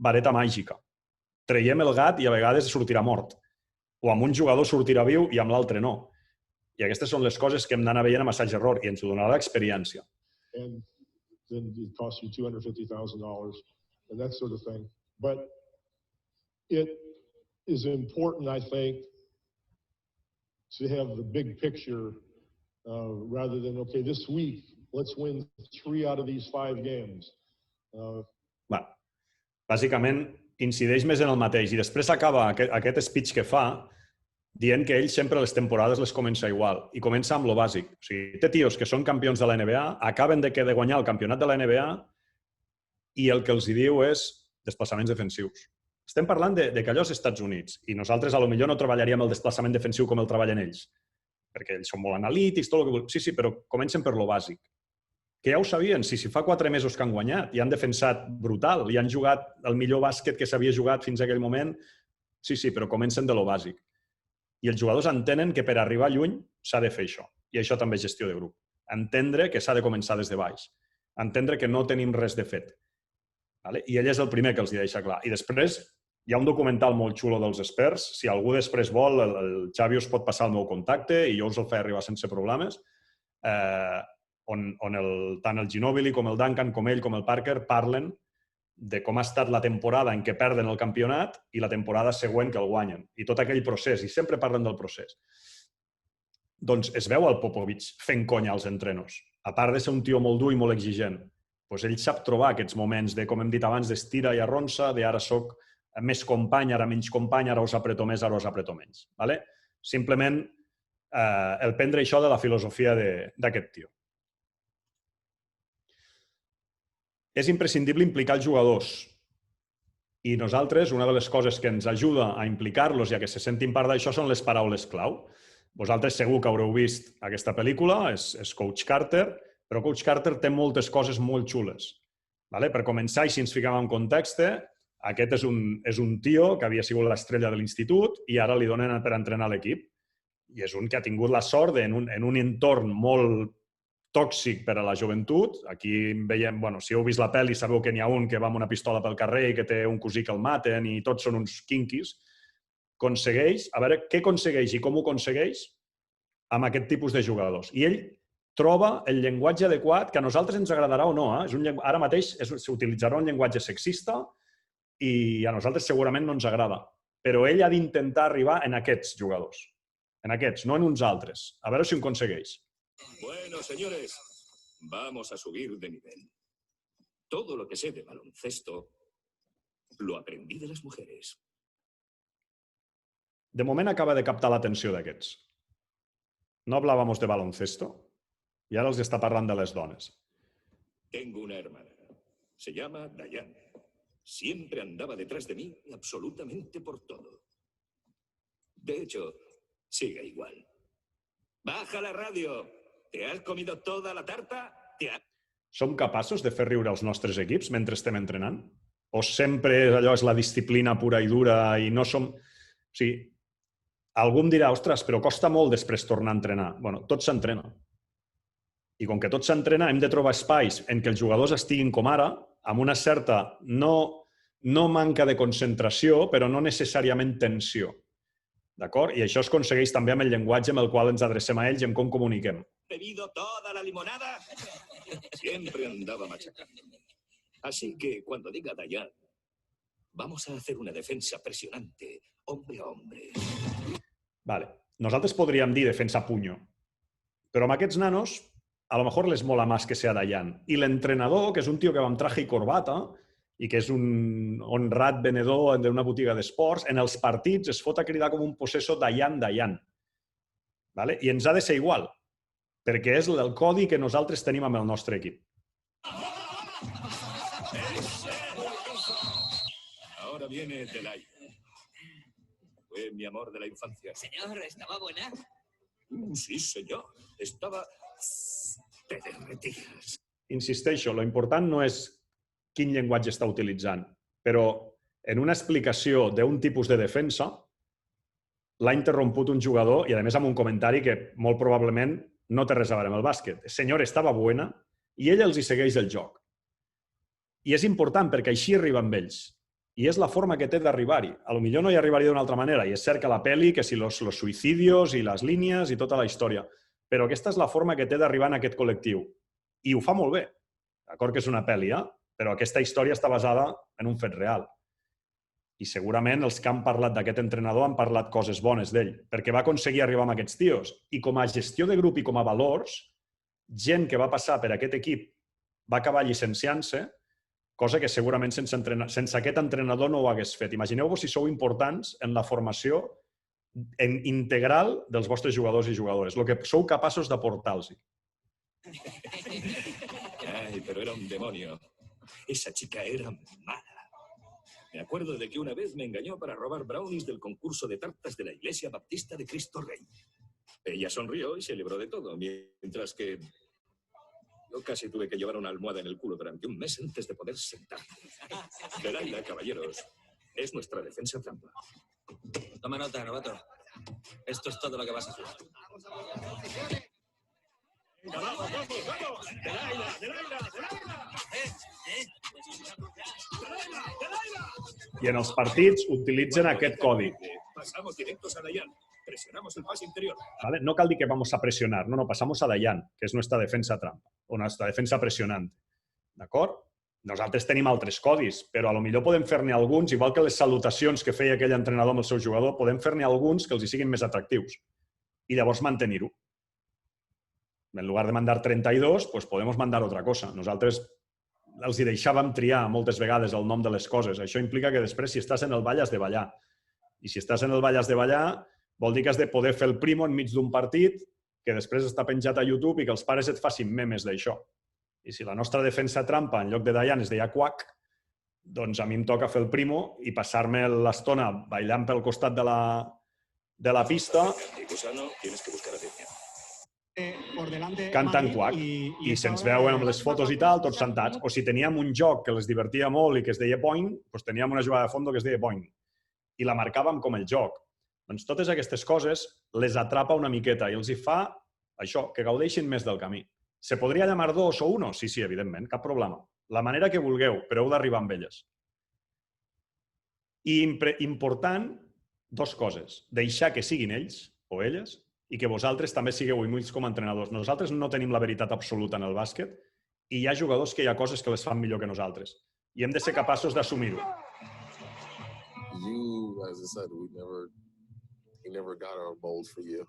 vareta màgica. Traiem el gat i a vegades sortirà mort. O amb un jugador sortirà viu i amb l'altre no. I aquestes són les coses que hem d'anar veient amb assaig-error, i ens ho donarà l'experiència. And then it costs you $250,000 and that sort of thing. But it is important, I think, to have the big picture rather than, okay, this week, let's win 3 out of these 5 games. Bàsicament, incideix més en el mateix i després acaba aquest speech que fa dient que ell sempre les temporades les comença igual i comença amb lo bàsic. O sigui, té tios que són campions de la NBA, acaben de guanyar el campionat de la NBA i el que els diu és desplaçaments defensius. Estem parlant de que allò és Estats Units i nosaltres potser no treballaríem el desplaçament defensiu com el treballen ells, perquè ells són molt analítics, tot el que vulguin. Sí, però comencen per lo bàsic. Que ja ho sabien, si fa 4 mesos que han guanyat i han defensat brutal i han jugat el millor bàsquet que s'havia jugat fins a aquell moment, sí, però comencen de lo bàsic. I els jugadors entenen que per arribar lluny s'ha de fer això. I això també és gestió de grup. Entendre que s'ha de començar des de baix. Entendre que no tenim res de fet. I ell és el primer que els deixa clar. I després hi ha un documental molt xulo dels experts. Si algú després vol, el Xavi us pot passar el meu contacte i jo us el faig arribar sense problemes, on tant el Ginóbili com el Duncan, com ell, com el Parker, parlen de com ha estat la temporada en què perden el campionat i la temporada següent que el guanyen. I tot aquell procés, i sempre parlen del procés. Doncs es veu el Popovich fent conya als entrenos. A part de ser un tio molt dur i molt exigent, ell sap trobar aquests moments de, com hem dit abans, d'estira i arronsa, de ara soc més company, ara menys company, ara us apreto més, ara us apreto menys. Simplement el prendre això de la filosofia d'aquest tio. És imprescindible implicar els jugadors. I nosaltres, una de les coses que ens ajuda a implicar-los i a que se sentin part d'això són les paraules clau. Vosaltres segur que haureu vist aquesta pel·lícula, és Coach Carter, però Coach Carter té moltes coses molt xules. Per començar, i si ens fiquem en context, aquest és un tio que havia sigut l'estrella de l'institut i ara li donen per entrenar l'equip. I és un que ha tingut la sort en un entorn molt tòxic per a la joventut. Aquí veiem, si heu vist la pel·li sabeu que n'hi ha un que va amb una pistola pel carrer i que té un cosí que el maten i tots són uns quinquis. Aconsegueix, a veure què aconsegueix i com ho aconsegueix amb aquest tipus de jugadors. I ell troba el llenguatge adequat, que a nosaltres ens agradarà o no. Ara mateix s'utilitzarà un llenguatge sexista i a nosaltres segurament no ens agrada. Però ell ha d'intentar arribar en aquests jugadors. En aquests, no en uns altres. A veure si ho aconsegueix. Bueno, señores, vamos a subir de nivel. Todo lo que sé de baloncesto lo aprendí de las mujeres. De moment acaba de captar l'atenció d'aquests. No hablábamos de baloncesto i ara els està parlant de les dones. Tengo una hermana. Se llama Diane. Siempre andaba detrás de mí absolutamente por todo. De hecho, sigue igual. Baja la radio. ¿Te has comido toda la tarta? Som capaços de fer riure els nostres equips mentre estem entrenant? O sempre allò és la disciplina pura i dura i no som... O sigui, algú em dirà, ostres, però costa molt després tornar a entrenar. Bueno, tot s'entrena. I com que tot s'entrena, hem de trobar espais en què els jugadors estiguin com ara, amb una certa, no manca de concentració, però no necessàriament tensió. D'acord? I això es aconsegueix també amb el llenguatge amb el qual ens adrecem a ells i amb com comuniquem. ¿Bebido toda la limonada? Siempre andaba machacando. Así que cuando diga Diane, vamos a hacer una defensa presionante, hombre a hombre. Vale. Nosaltres podríem dir defensa puño, però amb aquests nanos a lo mejor les mola más que sea Diane. I l'entrenador, que és un tio que va amb traje i corbata i que és un honrat venedor d'una botiga d'esports, en els partits es fot a cridar com un possessor Diane. I ens ha de ser igual, perquè és el codi que nosaltres tenim amb el nostre equip. Ahora viene Delay. Fue mi amor de la infancia. Señor, ¿estaba buena? Sí, señor. Estaba... Te derretías. Insisteixo, lo important no és quin llenguatge està utilitzant, però en una explicació d'un tipus de defensa l'ha interromput un jugador i, a més, amb un comentari que molt probablement no té res a veure amb el bàsquet. El senyor estava buena i ell els hi segueix el joc. I és important perquè així arriba amb ells. I és la forma que té d'arribar-hi. Potser no hi arribaria d'una altra manera. I és cert que la pel·li, que si los suïcidios i les línies i tota la història. Però aquesta és la forma que té d'arribar en aquest col·lectiu. I ho fa molt bé. D'acord que és una pel·li, però aquesta història està basada en un fet real. I segurament els que han parlat d'aquest entrenador han parlat coses bones d'ell, perquè va aconseguir arribar amb aquests tios. I com a gestió de grup i com a valors, gent que va passar per aquest equip va acabar llicenciant-se, cosa que segurament sense aquest entrenador no ho hagués fet. Imagineu-vos si sou importants en la formació integral dels vostres jugadors i jugadores, el que sou capaços d'aportar-los. Ay, pero era un demonio. Esa chica era mala. Me acuerdo de que una vez me engañó para robar brownies del concurso de tartas de la Iglesia Baptista de Cristo Rey. Ella sonrió y se libró de todo, mientras que yo casi tuve que llevar una almohada en el culo durante un mes antes de poder sentarme. Delilah, caballeros, es nuestra defensa trampa. Toma nota, novato. Esto es todo lo que vas a hacer. Venga, vamos, vamos, vamos. Delilah, Delilah, Delilah. I en els partits utilitzen aquest codi. Pasamos directos a Dayan. Presionamos el pase interior. ¿Vale? No cal dir que vamos a presionar, no, pasamos a Dayan, que és nuestra defensa trampa, o nuestra defensa pressionant. D'acord? Nosaltres tenim altres codis, però a lo millor podem fer-ne alguns, igual que les salutacions que feia aquell entrenador amb el seu jugador, podem fer-ne alguns que els hi siguin més atractius. I llavors mantenir-ho. En lugar de mandar 32, pues podem mandar otra cosa. Nosaltres els hi deixàvem triar moltes vegades el nom de les coses. Això implica que després, si estàs en el ball, has de ballar. I si estàs en el ball, has de ballar, vol dir que has de poder fer el primo enmig d'un partit que després està penjat a YouTube i que els pares et facin memes d'això. I si la nostra defensa trampa en lloc de Dayan es deia Quack, doncs a mi em toca fer el primo i passar-me l'estona ballant pel costat de la pista cantant Quack. I se'ns veuen amb les fotos i tal, tots sentats. O si teníem un joc que les divertia molt i que es deia Boing, doncs teníem una jugada de fondo que es deia Boing. I la marcàvem com el joc. Doncs totes aquestes coses les atrapa una miqueta i els hi fa això, que gaudeixin més del camí. Se podria llamar 2 o 1? Sí, evidentment, cap problema. La manera que vulgueu, però heu d'arribar amb elles. I important, 2 coses. Deixar que siguin ells o elles i que vosaltres també sigueu humils com a entrenadors. Nosaltres no tenim la veritat absoluta en el bàsquet i hi ha jugadors que hi ha coses que les fan millor que nosaltres. I hem de ser capaços d'assumir-ho. As I said, we never got our mold for you.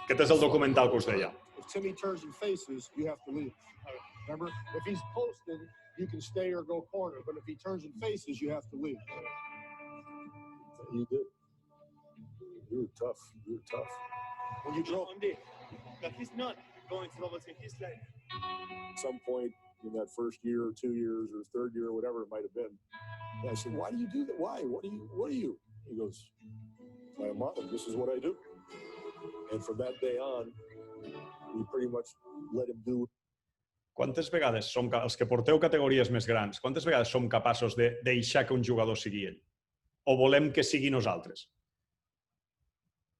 Aquest és el documental que us deia. If Timmy turns and faces, you have to leave. Remember, if he's posted, you can stay or go corner, but if he turns and faces, you have to leave. You did. You were tough. You were tough. When you drove, But he's not going to double team. He's like, at some point in that first year or 2 years or third year or whatever it might have been, and I said, "Why do you do that? Why? What are you?" He goes, "My mom. This is what I do." And from that day on, we pretty much let him do. Quantes vegades som, els que porteu categories més grans, quantes vegades som capaços de deixar que un jugador sigui ell? O volem que sigui nosaltres?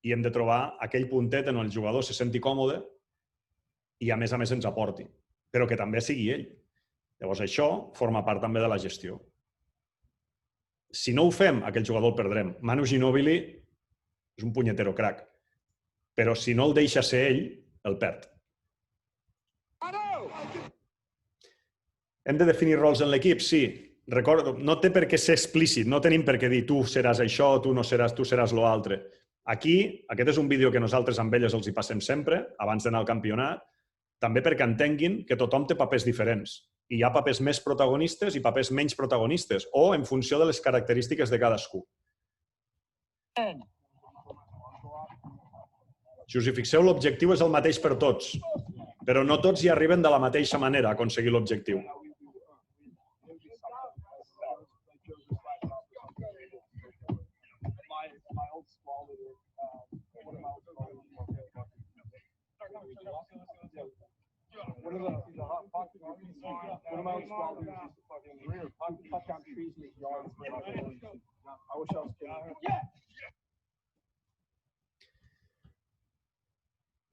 I hem de trobar aquell puntet en el jugador se senti còmode i a més ens aporti, però que també sigui ell. Llavors això forma part també de la gestió. Si no ho fem, aquell jugador el perdrem. Manu Ginóbili és un punyetero crac, però si no el deixa ser ell, el perd. Hem de definir rols en l'equip? Sí. Recordo, no té per què ser explícit, no tenim per què dir tu seràs això, tu no seràs, tu seràs l'altre. Aquí, aquest és un vídeo que nosaltres amb elles els hi passem sempre, abans d'anar al campionat, també perquè entenguin que tothom té papers diferents. I hi ha papers més protagonistes i papers menys protagonistes, o en funció de les característiques de cadascú. Si us hi fixeu, l'objectiu és el mateix per tots, però no tots hi arriben de la mateixa manera a aconseguir l'objectiu.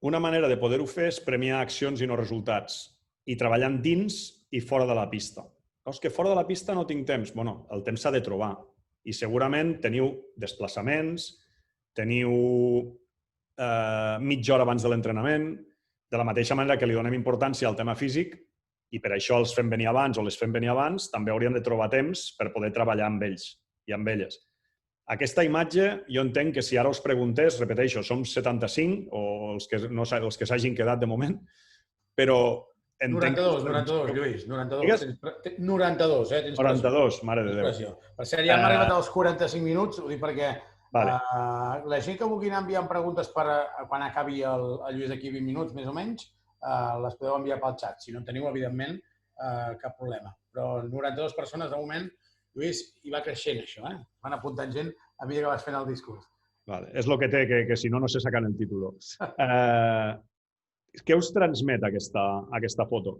Una manera de poder-ho fer és premiar accions i no resultats, i treballant dins i fora de la pista. És que fora de la pista no tinc temps. Bueno, el temps s'ha de trobar. I segurament teniu desplaçaments, teniu mitja hora abans de l'entrenament, de la mateixa manera que li donem importància al tema físic, i per això els fem venir abans o les fem venir abans, també hauríem de trobar temps per poder treballar amb ells i amb elles. Aquesta imatge, jo entenc que si ara us preguntés, repeteixo, som 75, o els que s'hagin quedat de moment, però... 92, Lluís, 92. 92, eh? 92, mare de Déu. Per cert, ja hem arribat als 45 minuts, ho dic perquè la gent que vulgui anar enviant preguntes per quan acabi el Lluís d'aquí 20 minuts, més o menys, les podeu enviar pel xat. Si no en teniu, evidentment, cap problema. però 92 persones de moment, Lluís, i va creixent això, van apuntant gent a mesura que vas fent el discurs. Vale. És el que té, que si no, no se sacan el títol. Què us transmet aquesta foto?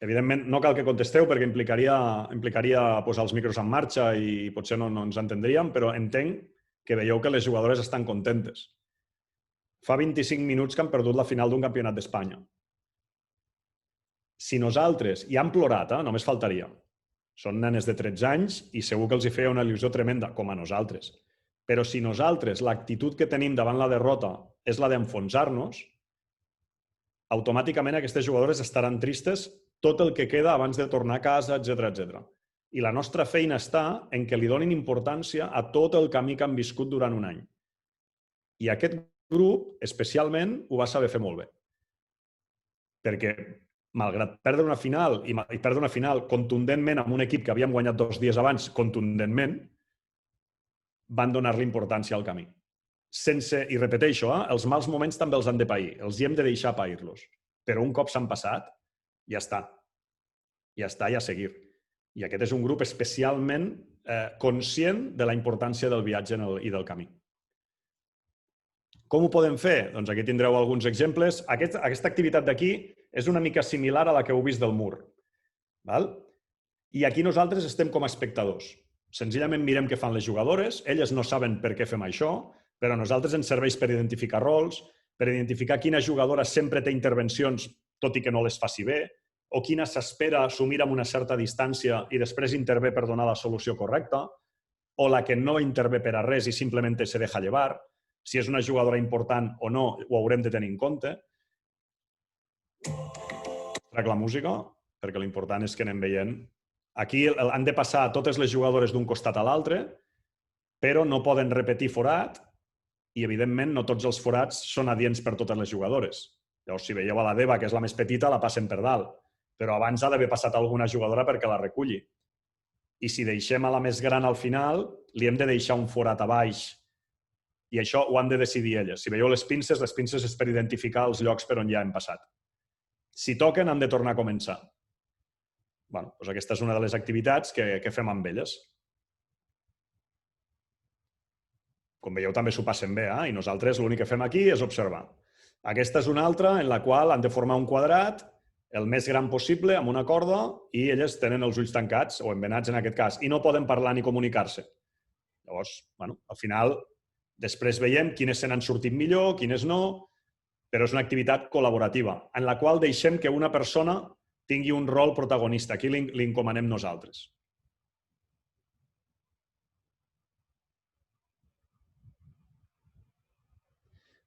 Evidentment, no cal que contesteu perquè implicaria posar els micros en marxa i potser no ens entendríem, però entenc que veieu que les jugadores estan contentes. Fa 25 minuts que han perdut la final d'un campionat d'Espanya. Si nosaltres, i han plorat, només faltaria, són nenes de 13 anys i segur que els hi feia una il·lusió tremenda, com a nosaltres. Però si nosaltres l'actitud que tenim davant la derrota és la d'enfonsar-nos, automàticament aquestes jugadores estaran tristes tot el que queda abans de tornar a casa, etc. I la nostra feina està en que li donin importància a tot el camí que han viscut durant un any. I aquest grup, especialment, ho va saber fer molt bé. Perquè, malgrat perdre una final, i perdre una final contundentment amb un equip que havíem guanyat 2 dies abans, contundentment, van donar-li importància al camí. I repeteixo, els mals moments també els han de pair, els hi hem de deixar pair-los. Però un cop s'han passat, ja està. Ja està, i a seguir. I aquest és un grup especialment conscient de la importància del viatge i del camí. Com ho podem fer? Doncs aquí tindreu alguns exemples. Aquesta activitat d'aquí és una mica similar a la que heu vist del mur. I aquí nosaltres estem com a espectadors. Senzillament mirem què fan les jugadores, elles no saben per què fem això, però a nosaltres ens serveix per identificar rols, per identificar quina jugadora sempre té intervencions tot i que no les faci bé, o quina s'espera, s'ho mira amb una certa distància i després intervé per donar la solució correcta, o la que no intervé per a res i simplement se deja llevar. Si és una jugadora important o no, ho haurem de tenir en compte. Trac la música, perquè l'important és que anem veient. Aquí han de passar totes les jugadores d'un costat a l'altre, però no poden repetir forat i, evidentment, no tots els forats són adients per totes les jugadores. Llavors, si veieu a la Deva, que és la més petita, la passen per dalt. Però abans ha d'haver passat alguna jugadora perquè la reculli. I si deixem a la més gran al final, li hem de deixar un forat a baix. I això ho han de decidir elles. Si veieu les pinces és per identificar els llocs per on ja hem passat. Si toquen, han de tornar a començar. Doncs aquesta és una de les activitats que fem amb elles. Com veieu, també s'ho passen bé, i nosaltres l'únic que fem aquí és observar. Aquesta és una altra en la qual han de formar un quadrat el més gran possible amb una corda i elles tenen els ulls tancats, o embenats en aquest cas, i no poden parlar ni comunicar-se. Llavors, al final, després veiem quines se n'han sortit millor, quines no, però és una activitat col·laborativa, en la qual deixem que una persona tingui un rol protagonista. Aquí li encomanem nosaltres.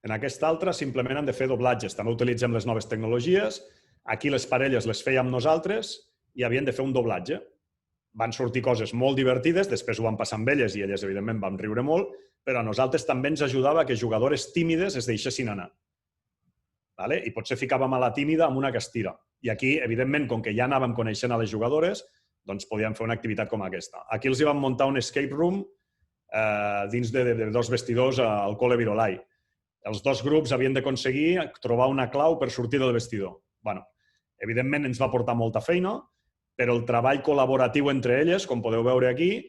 En aquesta altra simplement han de fer doblatges. També utilitzem les noves tecnologies. Aquí les parelles les fèiem nosaltres i havien de fer un doblatge. Van sortir coses molt divertides, després ho van passar amb elles i elles, evidentment, vam riure molt, però a nosaltres també ens ajudava que jugadores tímides es deixessin anar. I potser ficàvem a la tímida amb una que es tira. I aquí, evidentment, com que ja anàvem coneixent a les jugadores, doncs podíem fer una activitat com aquesta. Aquí els hi vam muntar un escape room dins de 2 vestidors al Col·le Virolai. Els 2 grups havien d'aconseguir trobar una clau per sortir del vestidor. Evidentment, ens va portar molta feina, però el treball col·laboratiu entre elles, com podeu veure aquí,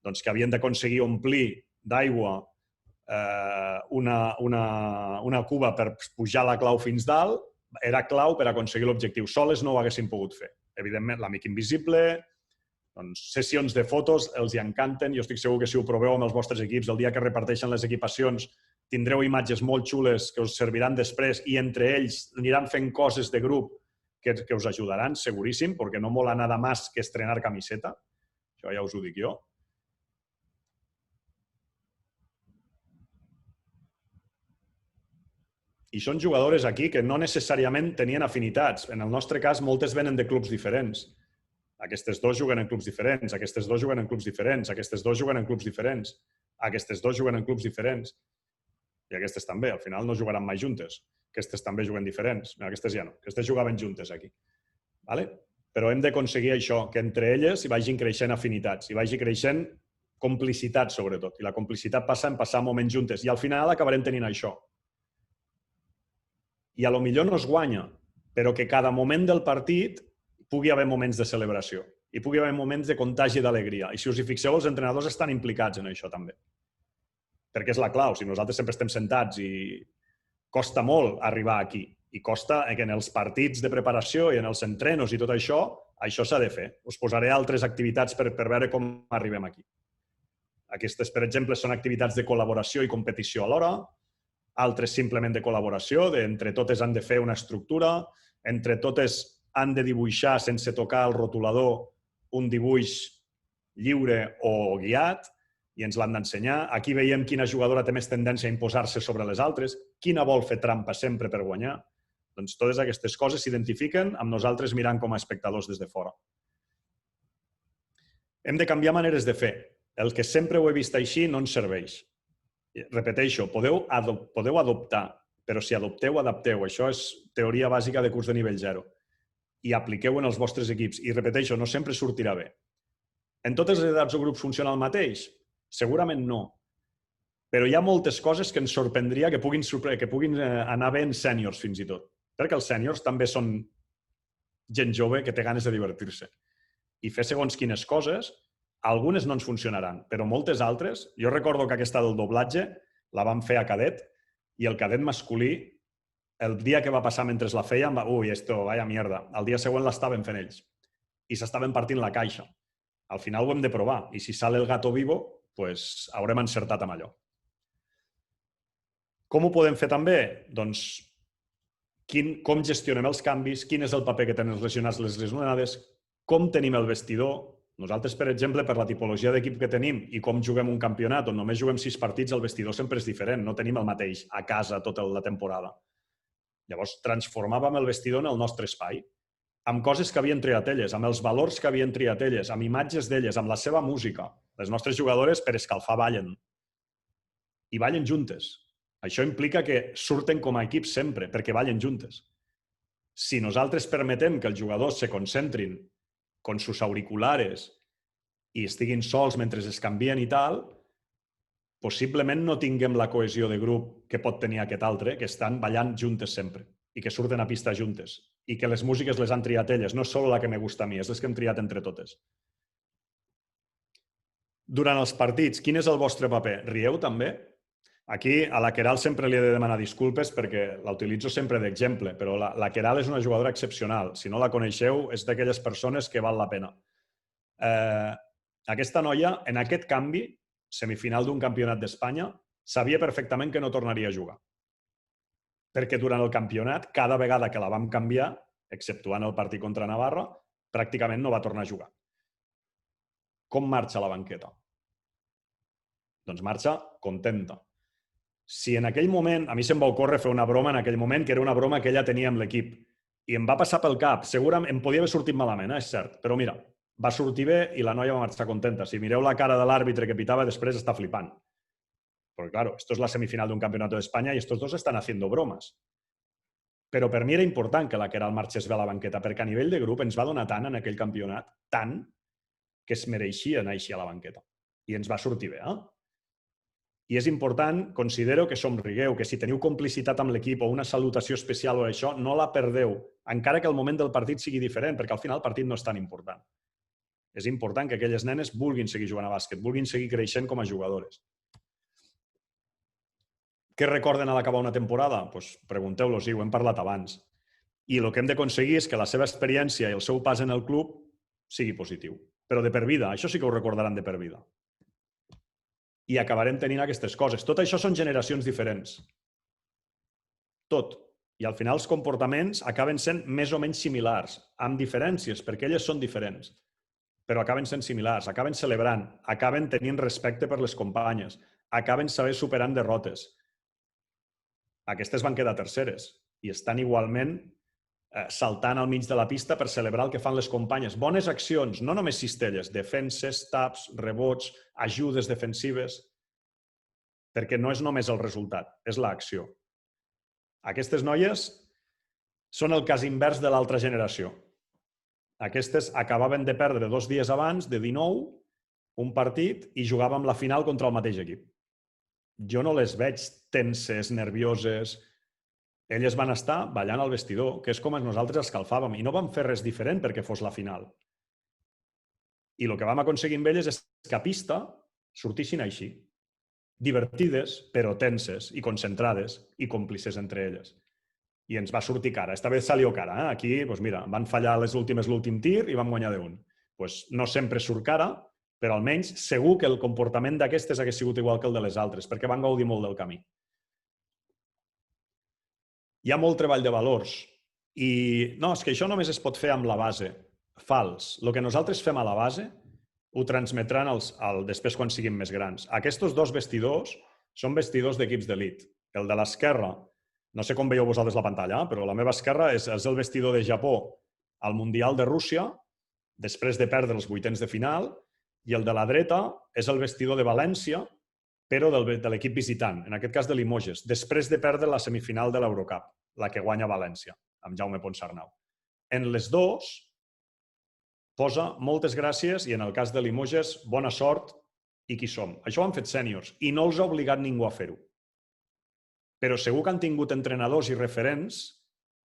que havien d'aconseguir omplir d'aigua una cuba per pujar la clau fins dalt, era clau per aconseguir l'objectiu. Soles no ho haguessin pogut fer. Evidentment, l'amic invisible, sessions de fotos, els hi encanten. Jo estic segur que si ho proveu amb els vostres equips, el dia que reparteixen les equipacions, tindreu imatges molt xules que us serviran després i entre ells aniran fent coses de grup que us ajudaran, seguríssim, perquè no mola nada más que estrenar camiseta. Això ja us ho dic jo. I són jugadores aquí que no necessàriament tenien afinitats. En el nostre cas, moltes venen de clubs diferents. Aquestes 2 juguen en clubs diferents, aquestes 2 juguen en clubs diferents, aquestes 2 juguen en clubs diferents, aquestes 2 juguen en clubs diferents. I aquestes també, al final no jugaran mai juntes. Aquestes també juguen diferents. Aquestes ja no, aquestes jugaven juntes aquí. Però hem d'aconseguir això, que entre elles hi vagin creixent afinitats, hi vagi creixent complicitat, sobretot. I la complicitat passa en passar moments juntes. I al final acabarem tenint això. I a lo millor no es guanya, però que cada moment del partit pugui haver moments de celebració i pugui haver moments de contagi d'alegria. I si us hi fixeu, els entrenadors estan implicats en això també. Perquè és la clau. Si nosaltres sempre estem sentats i costa molt arribar aquí i costa que en els partits de preparació i en els entrenos i tot això, això s'ha de fer. Us posaré altres activitats per veure com arribem aquí. Aquestes, per exemple, són activitats de col·laboració i competició alhora, altres simplement de col·laboració, entre totes han de fer una estructura, entre totes han de dibuixar sense tocar el rotulador un dibuix lliure o guiat i ens l'han d'ensenyar. Aquí veiem quina jugadora té més tendència a imposar-se sobre les altres, quina vol fer trampa sempre per guanyar. Doncs totes aquestes coses s'identifiquen amb nosaltres mirant com a espectadors des de fora. Hem de canviar maneres de fer. El que sempre ho he vist així no ens serveix. Repeteixo, podeu adoptar, però si adopteu, adapteu. Això és teoria bàsica de curs de nivell 0. I apliqueu en els vostres equips. I repeteixo, no sempre sortirà bé. En totes les edats o grups funciona el mateix? Segurament no. Però hi ha moltes coses que ens sorprendria que puguin anar bé en sèniors fins i tot. Perquè els sèniors també són gent jove que té ganes de divertir-se. I fer segons quines coses, algunes no ens funcionaran, però moltes altres. Jo recordo que aquesta del doblatge la vam fer a cadet i el cadet masculí, el dia que va passar mentre la feia, em va... Ui, esto, vaya mierda. El dia següent l'estaven fent ells. I s'estaven partint la caixa. Al final ho hem de provar. I si sale el gato vivo, pues haurem encertat amb allò. Com ho podem fer també? Doncs com gestionem els canvis, quin és el paper que tenen els lesionats, les lesionades, com tenim el vestidor. Nosaltres, per exemple, per la tipologia d'equip que tenim i com juguem un campionat on només juguem 6 partits, el vestidor sempre és diferent. No tenim el mateix a casa tota la temporada. Llavors, transformàvem el vestidor en el nostre espai, amb coses que havien triat elles, amb els valors que havien triat elles, amb imatges d'elles, amb la seva música. Les nostres jugadores, per escalfar, ballen. I ballen juntes. Això implica que surten com a equip sempre, perquè ballen juntes. Si nosaltres permetem que els jugadors se concentrin con sus auriculares i estiguin sols mentre es canvien i tal, possiblement no tinguem la cohesió de grup que pot tenir aquest altre, que estan ballant juntes sempre i que surten a pista juntes i que les músiques les han triat elles, no és solo la que me gusta a mi, és les que hem triat entre totes. Durant els partits, quin és el vostre paper? Rieu també? Aquí a la Queralt sempre li he de demanar disculpes perquè la utilitzo sempre d'exemple, però la Queralt és una jugadora excepcional. Si no la coneixeu, és d'aquelles persones que val la pena. Aquesta noia, en aquest canvi, semifinal d'un campionat d'Espanya, sabia perfectament que no tornaria a jugar. Perquè durant el campionat, cada vegada que la vam canviar, exceptuant el partit contra Navarra, pràcticament no va tornar a jugar. Com marxa la banqueta? Doncs marxa contenta. Si en aquell moment, a mi se'm va ocórrer fer una broma en aquell moment, que era una broma que ella tenia amb l'equip, i em va passar pel cap, segurament em podia haver sortit malament, és cert, però mira, va sortir bé i la noia va marxar contenta. Si mireu la cara de l'àrbitre que pitava, després està flipant. Perquè, claro, esto es la semifinal d'un campeonato d'Espanya i estos dos están haciendo bromas. Però per mi era important que la Queralt marxés bé a la banqueta, perquè a nivell de grup ens va donar tant en aquell campionat, tant, que es mereixia anar així a la banqueta. I ens va sortir bé, I és important, considero que somrigueu, que si teniu complicitat amb l'equip o una salutació especial o això, no la perdeu, encara que el moment del partit sigui diferent, perquè al final el partit no és tan important. És important que aquelles nenes vulguin seguir jugant a bàsquet, vulguin seguir creixent com a jugadores. Què recorden a l'acabar una temporada? Doncs pregunteu-los, ho hem parlat abans. I el que hem d'aconseguir és que la seva experiència i el seu pas en el club sigui positiu. Però de per vida, això sí que ho recordaran de per vida. I acabarem tenint aquestes coses. Tot això són generacions diferents. Tot. I al final els comportaments acaben sent més o menys similars, amb diferències, perquè elles són diferents. Però acaben sent similars, acaben celebrant, acaben tenint respecte per les companyes, acaben saber superant derrotes. Aquestes van quedar terceres i estan igualment saltant al mig de la pista per celebrar el que fan les companyes. Bones accions, no només cistelles, defenses, taps, rebots, ajudes defensives, perquè no és només el resultat, és l'acció. Aquestes noies són el cas invers de l'altra generació. Aquestes acabaven de perdre 2 dies abans, de 19, un partit, i jugàvem la final contra el mateix equip. Jo no les veig tenses, nervioses. Elles van estar ballant al vestidor, que és com nosaltres escalfàvem, i no vam fer res diferent perquè fos la final. I el que vam aconseguir amb elles és que a pista sortissin així, divertides, però tenses i concentrades i còmplices entre elles. I ens va sortir cara. Esta vez salió cara. Aquí, doncs mira, van fallar l'últim tir i vam guanyar d'1. No sempre surt cara, però almenys segur que el comportament d'aquestes hagués sigut igual que el de les altres, perquè van gaudir molt del camí. Hi ha molt treball de valors. I no, és que això només es pot fer amb la base. Fals. El que nosaltres fem a la base ho transmetran després quan siguin més grans. Aquests dos vestidors són vestidors d'equips d'elit. El de l'esquerra, no sé com veieu vosaltres la pantalla, però la meva esquerra és el vestidor de Japó al Mundial de Rússia, després de perdre els vuitens de final, i el de la dreta és el vestidor de València, però de l'equip visitant, en aquest cas de Limoges, després de perdre la semifinal de l'Eurocup, la que guanya València, amb Jaume Ponsarnau. En les dos posa moltes gràcies i en el cas de Limoges, bona sort i qui som. Això ho han fet sèniors i no els ha obligat ningú a fer-ho. Però segur que han tingut entrenadors i referents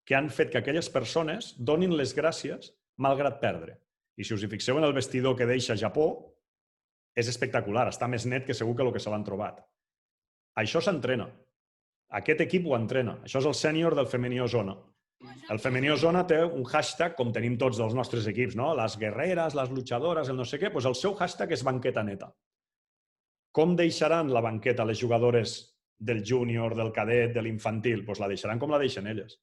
que han fet que aquelles persones donin les gràcies malgrat perdre. I si us hi fixeu en el vestidor que deixa Japó, és espectacular, està més net que segur que el que se l'han trobat. Això s'entrena. Aquest equip ho entrena. Això és el sènior del femení Osona. El femení Osona té un hashtag, com tenim tots els nostres equips, no? Les guerreres, les luchadores, el no sé què, doncs el seu hashtag és banqueta neta. Com deixaran la banqueta les jugadores del júnior, del cadet, de l'infantil? Doncs la deixaran com la deixen elles.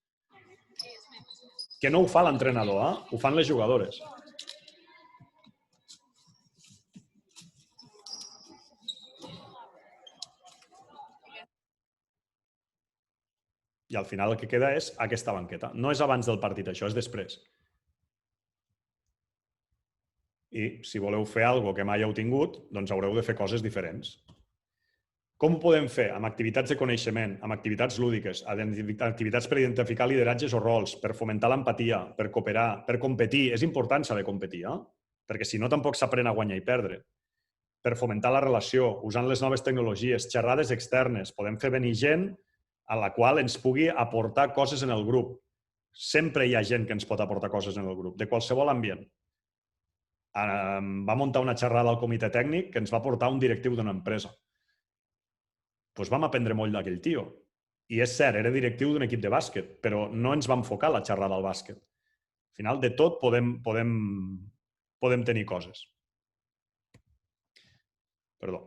Que no ho fa l'entrenador, ho fan les jugadores. I al final el que queda és aquesta banqueta. No és abans del partit, això és després. I si voleu fer alguna cosa que mai heu tingut, doncs haureu de fer coses diferents. Com ho podem fer? Amb activitats de coneixement, amb activitats lúdiques, activitats per identificar lideratges o rols, per fomentar l'empatia, per cooperar, per competir. És important saber competir, perquè si no tampoc s'aprèn a guanyar i perdre. Per fomentar la relació, usant les noves tecnologies, xerrades externes. Podem fer venir gent a la qual ens pugui aportar coses en el grup. Sempre hi ha gent que ens pot aportar coses en el grup, de qualsevol ambient. Va muntar una xerrada al comitè tècnic que ens va portar un directiu d'una empresa. Doncs vam aprendre molt d'aquell tio. I és cert, era directiu d'un equip de bàsquet, però no ens va enfocar la xerrada al bàsquet. Al final, de tot podem tenir coses. Perdó.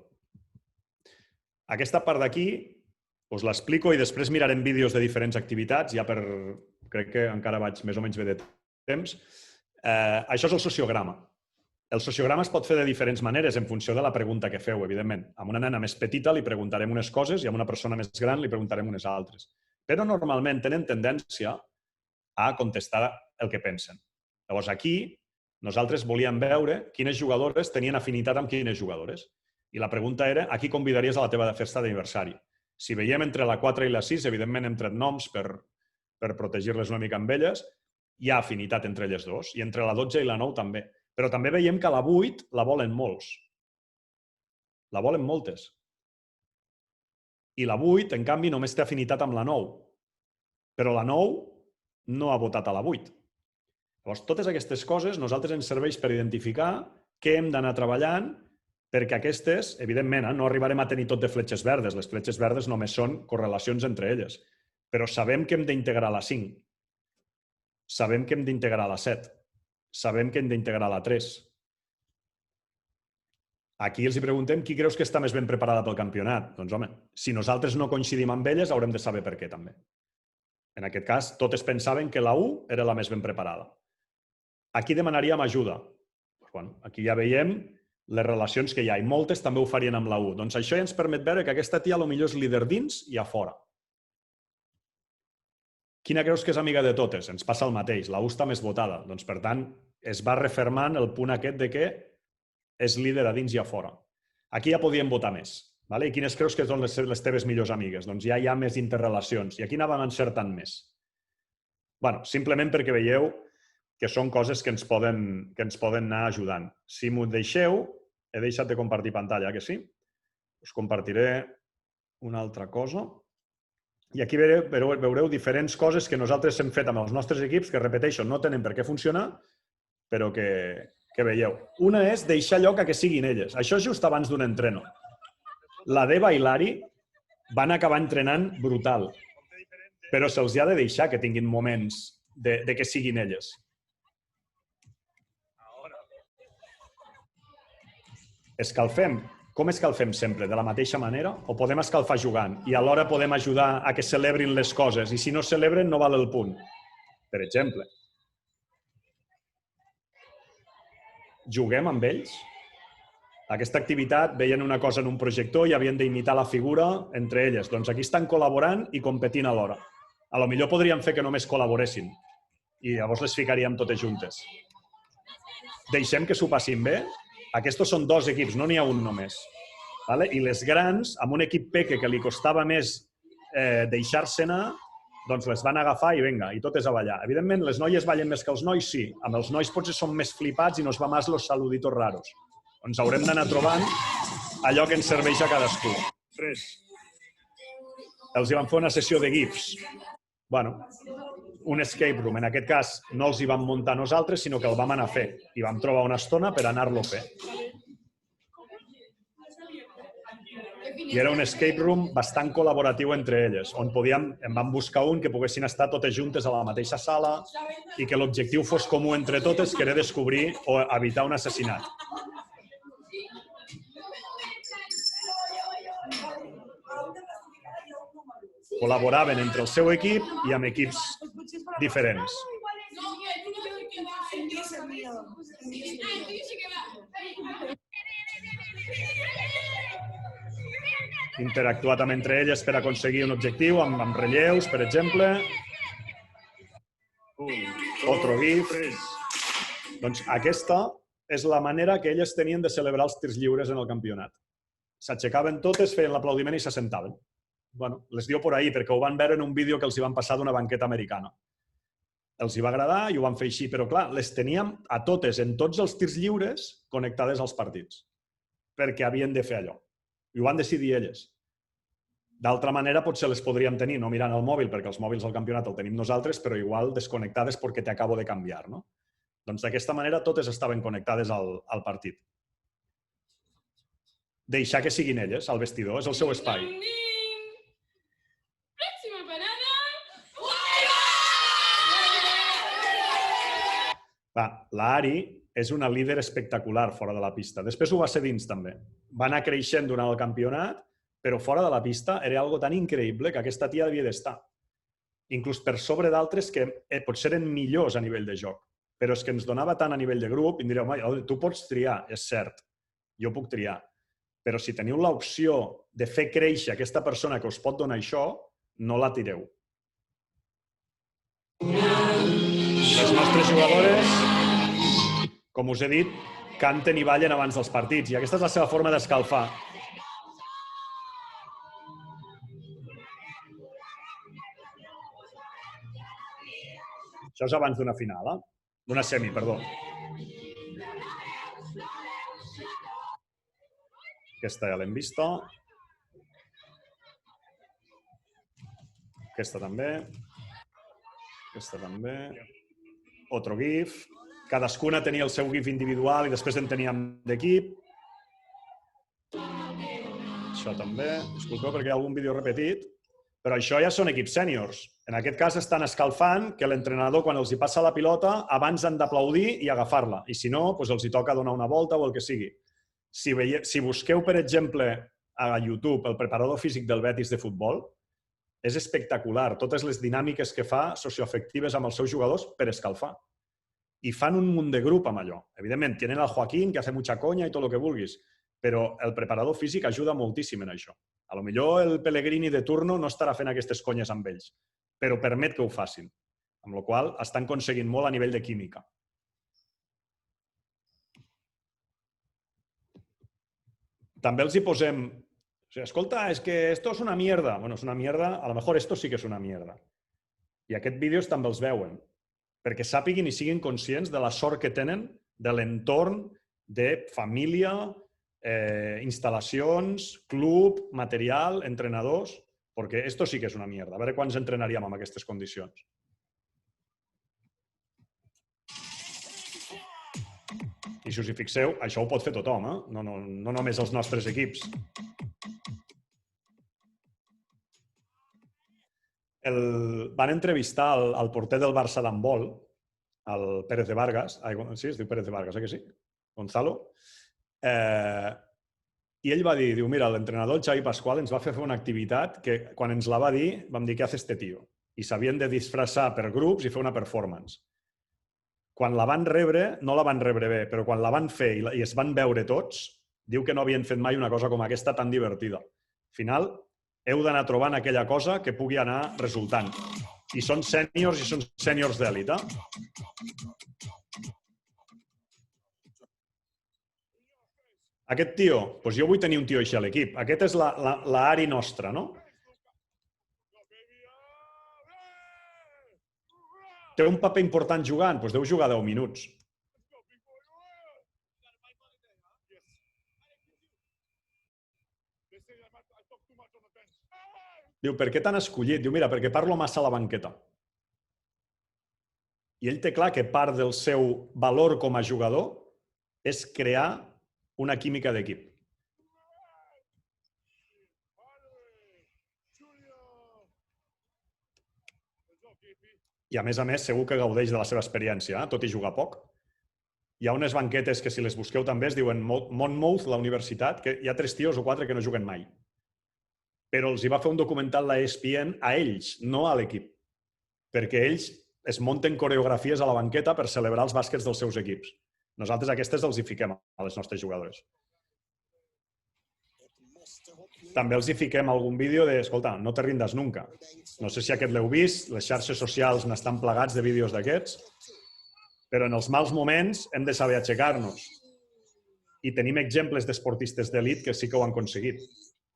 Aquesta part d'aquí us l'explico i després mirarem vídeos de diferents activitats, ja crec que encara vaig més o menys bé de temps. Això és el sociograma. El sociograma es pot fer de diferents maneres en funció de la pregunta que feu, evidentment. A una nena més petita li preguntarem unes coses i a una persona més gran li preguntarem unes altres. Però normalment tenen tendència a contestar el que pensen. Llavors aquí nosaltres volíem veure quines jugadores tenien afinitat amb quines jugadores. I la pregunta era a qui convidaries a la teva festa d'aniversari. Si veiem entre la 4 i la 6, evidentment hem tret noms per protegir-les una mica amb elles, hi ha afinitat entre elles dos, i entre la 12 i la 9 també. Però també veiem que la 8 la volen molts. La volen moltes. I la 8, en canvi, només té afinitat amb la 9. Però la 9 no ha votat a la 8. Llavors, totes aquestes coses nosaltres ens serveix per identificar què hem d'anar treballant perquè aquestes, evidentment, no arribarem a tenir tot de fletxes verdes. Les fletxes verdes només són correlacions entre elles. Però sabem que hem d'integrar la 5. Sabem que hem d'integrar la 7. Sabem que hem d'integrar la 3. Aquí els preguntem qui creus que està més ben preparada pel campionat. Doncs, home, si nosaltres no coincidim amb elles, haurem de saber per què, també. En aquest cas, totes pensaven que la 1 era la més ben preparada. Aquí demanaríem ajuda. Aquí ja veiem les relacions que hi ha, i moltes també ho farien amb la 1. Doncs això ja ens permet veure que aquesta tia potser és líder dins i a fora. Quina creus que és amiga de totes? Ens passa el mateix, la 1 està més votada. Doncs, per tant, es va refermant el punt aquest de que és líder a dins i a fora. Aquí ja podíem votar més. I quines creus que són les teves millors amigues? Doncs ja hi ha més interrelacions. I aquí anàvem encertant més. Simplement perquè veieu que són coses que ens poden anar ajudant. Si m'ho deixeu, he deixat de compartir pantalla, que sí? Us compartiré una altra cosa. I aquí veureu diferents coses que nosaltres hem fet amb els nostres equips, que, repeteixo, no tenen per què funcionar, però que veieu. Una és deixar lloc a que siguin elles. Això és just abans d'un entreno. La Deva i l'Ari van acabar entrenant brutal, però se'ls ha de deixar que tinguin moments de que siguin elles. Escalfem. Com escalfem sempre? De la mateixa manera? O podem escalfar jugant i alhora podem ajudar a que celebrin les coses i si no celebren no val el punt? Per exemple. Juguem amb ells? Aquesta activitat veien una cosa en un projector i havien d'imitar la figura entre elles. Doncs aquí estan col·laborant i competint alhora. A lo millor podríem fer que només col·laboressin i llavors les ficaríem totes juntes. Deixem que s'ho passin bé. Aquests són 2 equips, no n'hi ha un només. I les grans, amb un equip peque que li costava més deixar-se anar, doncs les van agafar i vinga, i totes a ballar. Evidentment, les noies ballen més que els nois, sí. Amb els nois potser són més flipats i nos va més los saluditos raros. Doncs haurem d'anar trobant allò que ens serveix a cadascú. Els hi van fer una sessió de GIFs. Bueno, un escape room. En aquest cas, no els hi vam muntar nosaltres, sinó que el vam anar a fer. I vam trobar una estona per anar-lo a fer. I era un escape room bastant col·laboratiu entre elles, on en vam buscar un que poguessin estar totes juntes a la mateixa sala i que l'objectiu fos comú entre totes, que era descobrir o evitar un assassinat. Col·laboraven entre el seu equip i amb equips diferents. Interactuat amb entre elles per aconseguir un objectiu, amb relleus, per exemple. Otro GIF. Doncs aquesta és la manera que elles tenien de celebrar els tirs lliures en el campionat. S'aixecaven totes, feien l'aplaudiment i s'assentaven. Bueno, les diu por ahí, perquè ho van veure en un vídeo que els hi van passar d'una banqueta americana. Els hi va agradar i ho van fer així, però clar, les teníem a totes, en tots els tirs lliures, connectades als partits, perquè havien de fer allò. I ho van decidir elles. D'altra manera, potser les podríem tenir no mirant el mòbil, perquè els mòbils al campionat el tenim nosaltres, però igual desconnectades perquè t'acabo de canviar, no? Doncs d'aquesta manera totes estaven connectades al partit. Deixar que siguin elles, al vestidor, és el seu espai. La Ari és una líder espectacular fora de la pista. Després ho va ser dins, també. Va anar creixent durant el campionat, però fora de la pista era algo tan increïble que aquesta tia havia d'estar. Inclús per sobre d'altres que potser eren millors a nivell de joc. Però és que ens donava tant a nivell de grup i em direu, tu pots triar, és cert, jo puc triar. Però si teniu l'opció de fer créixer aquesta persona que us pot donar això, no la tireu. Les nostres jugadores, com us he dit, canten i ballen abans dels partits i aquesta és la seva forma d'escalfar. Això és abans d'una final, d'una semi, perdó. Aquesta ja l'hem vista. Aquesta també. Aquesta també. Otro GIF. Cadascuna tenia el seu GIF individual i després en teníem d'equip. Això també. Disculpeu perquè hi ha algun vídeo repetit. Però això ja són equips sèniors. En aquest cas estan escalfant que l'entrenador, quan els hi passa la pilota, abans han d'aplaudir i agafar-la. I si no, doncs els hi toca donar una volta o el que sigui. Si busqueu, per exemple, a YouTube el preparador físic del Betis de futbol, és espectacular. Totes les dinàmiques que fa socioafectives amb els seus jugadors per escalfar. I fan un munt de grup amb allò. Evidentment, tenen el Joaquín, que hace mucha coña i tot el que vulguis, però el preparador físic ajuda moltíssim en això. A lo millor el Pellegrini de turno no estarà fent aquestes conyes amb ells, però permet que ho facin, amb la qual cosa estan aconseguint molt a nivell de química. També els hi posem... Escolta, és que esto es una mierda. Bueno, és una mierda, a lo mejor esto sí que és una mierda. I aquests vídeos també els veuen, perquè sàpiguin i siguin conscients de la sort que tenen de l'entorn de família, instal·lacions, club, material, entrenadors. Perquè esto sí que és una mierda. A veure quants entrenaríem amb aquestes condicions. I si us hi fixeu, això ho pot fer tothom, no només els nostres equips. Van entrevistar el porter del Barça d'handbol, el Pérez de Vargas, sí, es diu Pérez de Vargas, que sí? Gonzalo. I ell va dir, mira, l'entrenador Xavi Pascual ens va fer una activitat que quan ens la va dir vam dir, què hace este tío? I s'havien de disfressar per grups i fer una performance. Quan la van rebre, no la van rebre bé, però quan la van fer i es van veure tots, diu que no havien fet mai una cosa com aquesta tan divertida. Al final, heu d'anar trobant aquella cosa que pugui anar resultant. I són sèniors i són sèniors d'èlit. Aquest tio, doncs jo vull tenir un tio així a l'equip. Aquest és l'Ari nostra, no? Té un paper important jugant? Doncs deu jugar 10 minuts. Diu, per què t'han escollit? Diu, mira, perquè parlo massa a la banqueta. I ell té clar que part del seu valor com a jugador és crear una química d'equip. I a més, segur que gaudeix de la seva experiència, tot i jugar poc. Hi ha unes banquetes que, si les busqueu també, es diuen Monmouth, la universitat, que hi ha 3 tios o 4 que no juguen mai. Però els hi va fer un documental la ESPN a ells, no a l'equip. Perquè ells es munten coreografies a la banqueta per celebrar els bàsquets dels seus equips. Nosaltres aquestes els hi fiquem a les nostres jugadores. També els hi fiquem algun vídeo de, escolta, no te rindas nunca. No sé si aquest l'heu vist, les xarxes socials n'estan plegats de vídeos d'aquests, però en els mals moments hem de saber aixecar-nos. I tenim exemples d'esportistes d'elit que sí que ho han aconseguit.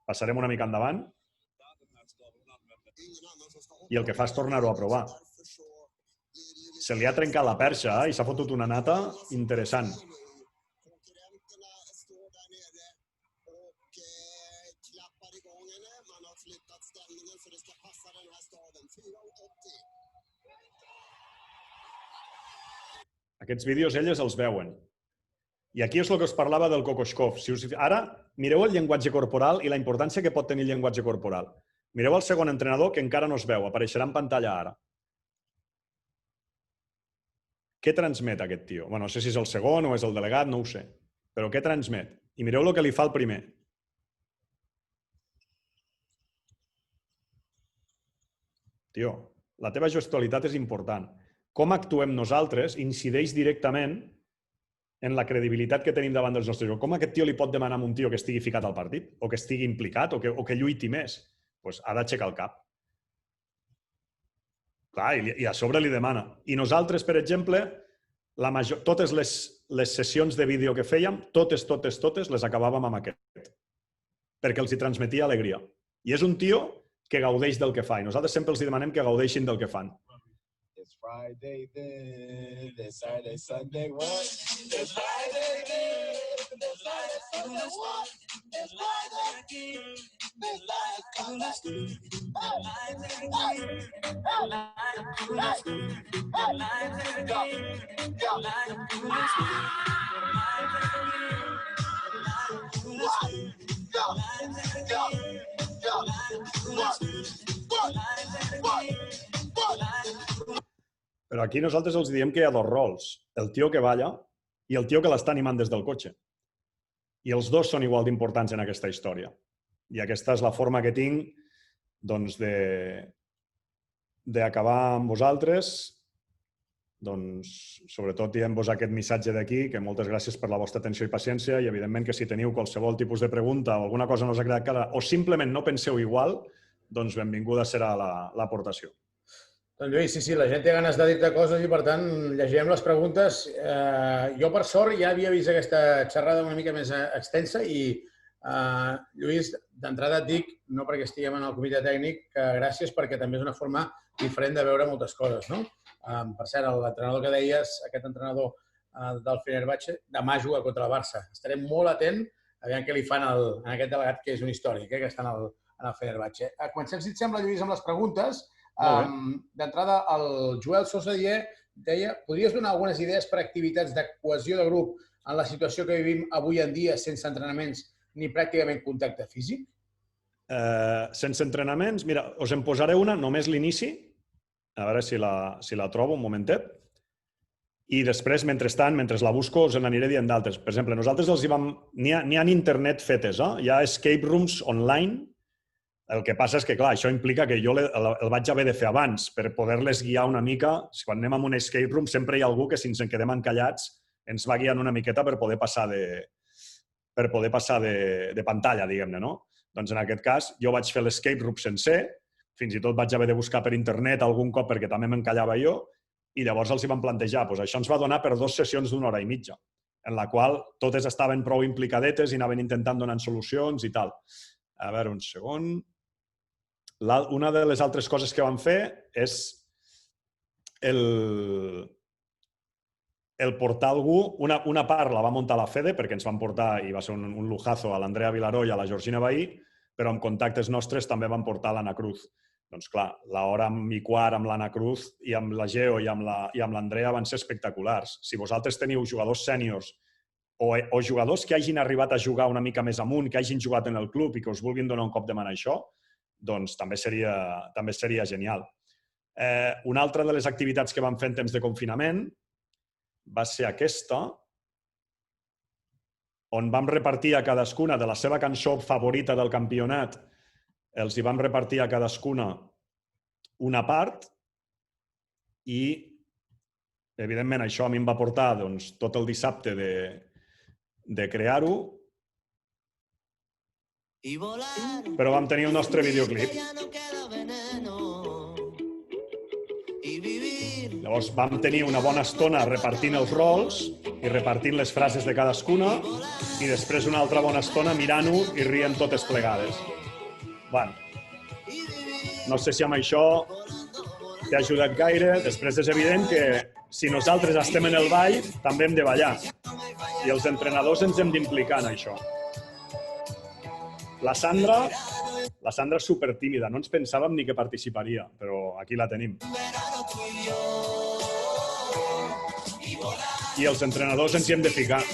Passarem una mica endavant. I el que fa és tornar-ho a provar. Se li ha trencat la perxa i s'ha fotut una nata interessant. Aquests vídeos elles els veuen. I aquí és el que us parlava del Kokoschkov. Ara mireu el llenguatge corporal i la importància que pot tenir el llenguatge corporal. Mireu el segon entrenador, que encara no es veu, apareixerà en pantalla ara. Què transmet aquest tio? No sé si és el segon o és el delegat, no ho sé. Però què transmet? I mireu el que li fa el primer. Tio, la teva gestualitat és important. Com actuem nosaltres incideix directament en la credibilitat que tenim davant dels nostres jocs. Com aquest tio li pot demanar a un tio que estigui ficat al partit? O que estigui implicat? O que lluiti més? Doncs ha d'aixecar el cap. Clar, i a sobre li demana. I nosaltres, per exemple, totes les sessions de vídeo que fèiem, totes les acabàvem amb aquest. Perquè els hi transmetia alegria. I és un tio que gaudeix del que fa. I nosaltres sempre els demanem que gaudeixin del que fan. It's Friday then, it's Saturday, Sunday, what? It's Friday then, it's Saturday, Sunday, what? It's Friday again, it's Friday, Però aquí nosaltres els diem que hi ha 2 rols, el tio que balla i el tio que l'està animant des del cotxe. I els 2 són igual d'importants en aquesta història. I aquesta és la forma que tinc d'acabar amb vosaltres, sobretot dient-vos aquest missatge d'aquí, que moltes gràcies per la vostra atenció i paciència, i evidentment que si teniu qualsevol tipus de pregunta o alguna cosa no us ha quedat clara o simplement no penseu igual, doncs benvinguda serà l'aportació. Doncs Lluís, sí, la gent té ganes de dir-te coses i, per tant, llegirem les preguntes. Jo, per sort, ja havia vist aquesta xerrada una mica més extensa i, Lluís, d'entrada et dic, no perquè estiguem en el comitè tècnic, que gràcies perquè també és una forma diferent de veure moltes coses, no? Per cert, l'entrenador que deies, aquest entrenador del Fenerbahçe, demà juga contra el Barça. Estarem molt atent a veure què li fan a aquest delegat que és un històric, que està en en el Fenerbahçe. Comencem, si et sembla, Lluís, amb les preguntes. Molt D'entrada, el Joel Sosa deia podries donar algunes idees per a activitats de cohesió de grup en la situació que vivim avui en dia sense entrenaments ni pràcticament contacte físic? Sense entrenaments, mira, us en posaré una, només l'inici, a veure si la trobo un momentet, i després, mentrestant, mentre la busco, us n'aniré dient d'altres. Per exemple, nosaltres n'hi ha internet fetes, hi ha escape rooms online. El que passa és que, clar, això implica que jo el vaig haver de fer abans per poder-les guiar una mica. Quan anem a un escape room sempre hi ha algú que, si ens en quedem encallats, ens va guiant una miqueta per poder passar de pantalla, diguem-ne, no? Doncs en aquest cas jo vaig fer l'escape room sencer, fins i tot vaig haver de buscar per internet algun cop perquè també m'encallava jo, i llavors els hi vam plantejar. Això ens va donar per 2 sessions d'1 hora i mitja, en la qual totes estaven prou implicadetes i anaven intentant donar solucions i tal. A veure, un segon. Una de les altres coses que vam fer és el portar algú, una part la va muntar la Fede, perquè ens van portar, i va ser un lujazo, a l'Andrea Vilaró i a la Georgina Bahí, però amb contactes nostres també van portar l'Anna Cruz. Doncs clar, l'hora i quart amb l'Anna Cruz i amb la Geo i amb l'Andrea van ser espectaculars. Si vosaltres teniu jugadors sèniors o jugadors que hagin arribat a jugar una mica més amunt, que hagin jugat en el club i que us vulguin donar un cop de mà a això, doncs també seria genial. Una altra de les activitats que vam fer en temps de confinament va ser aquesta, on vam repartir a cadascuna de la seva cançó favorita del campionat, els hi vam repartir a cadascuna una part i, evidentment, això a mi em va portar tot el dissabte de crear-ho, però vam tenir el nostre videoclip. Llavors vam tenir una bona estona repartint els rols i repartint les frases de cadascuna i després una altra bona estona mirant-ho i rient totes plegades. Bueno, no sé si amb això t'ha ajudat gaire. Després és evident que si nosaltres estem en el ball, també hem de ballar. I els entrenadors ens hem d'implicar en això. La Sandra és supertímida, no ens pensàvem ni que participaria, però aquí la tenim. I els entrenadors ens hi hem de ficar.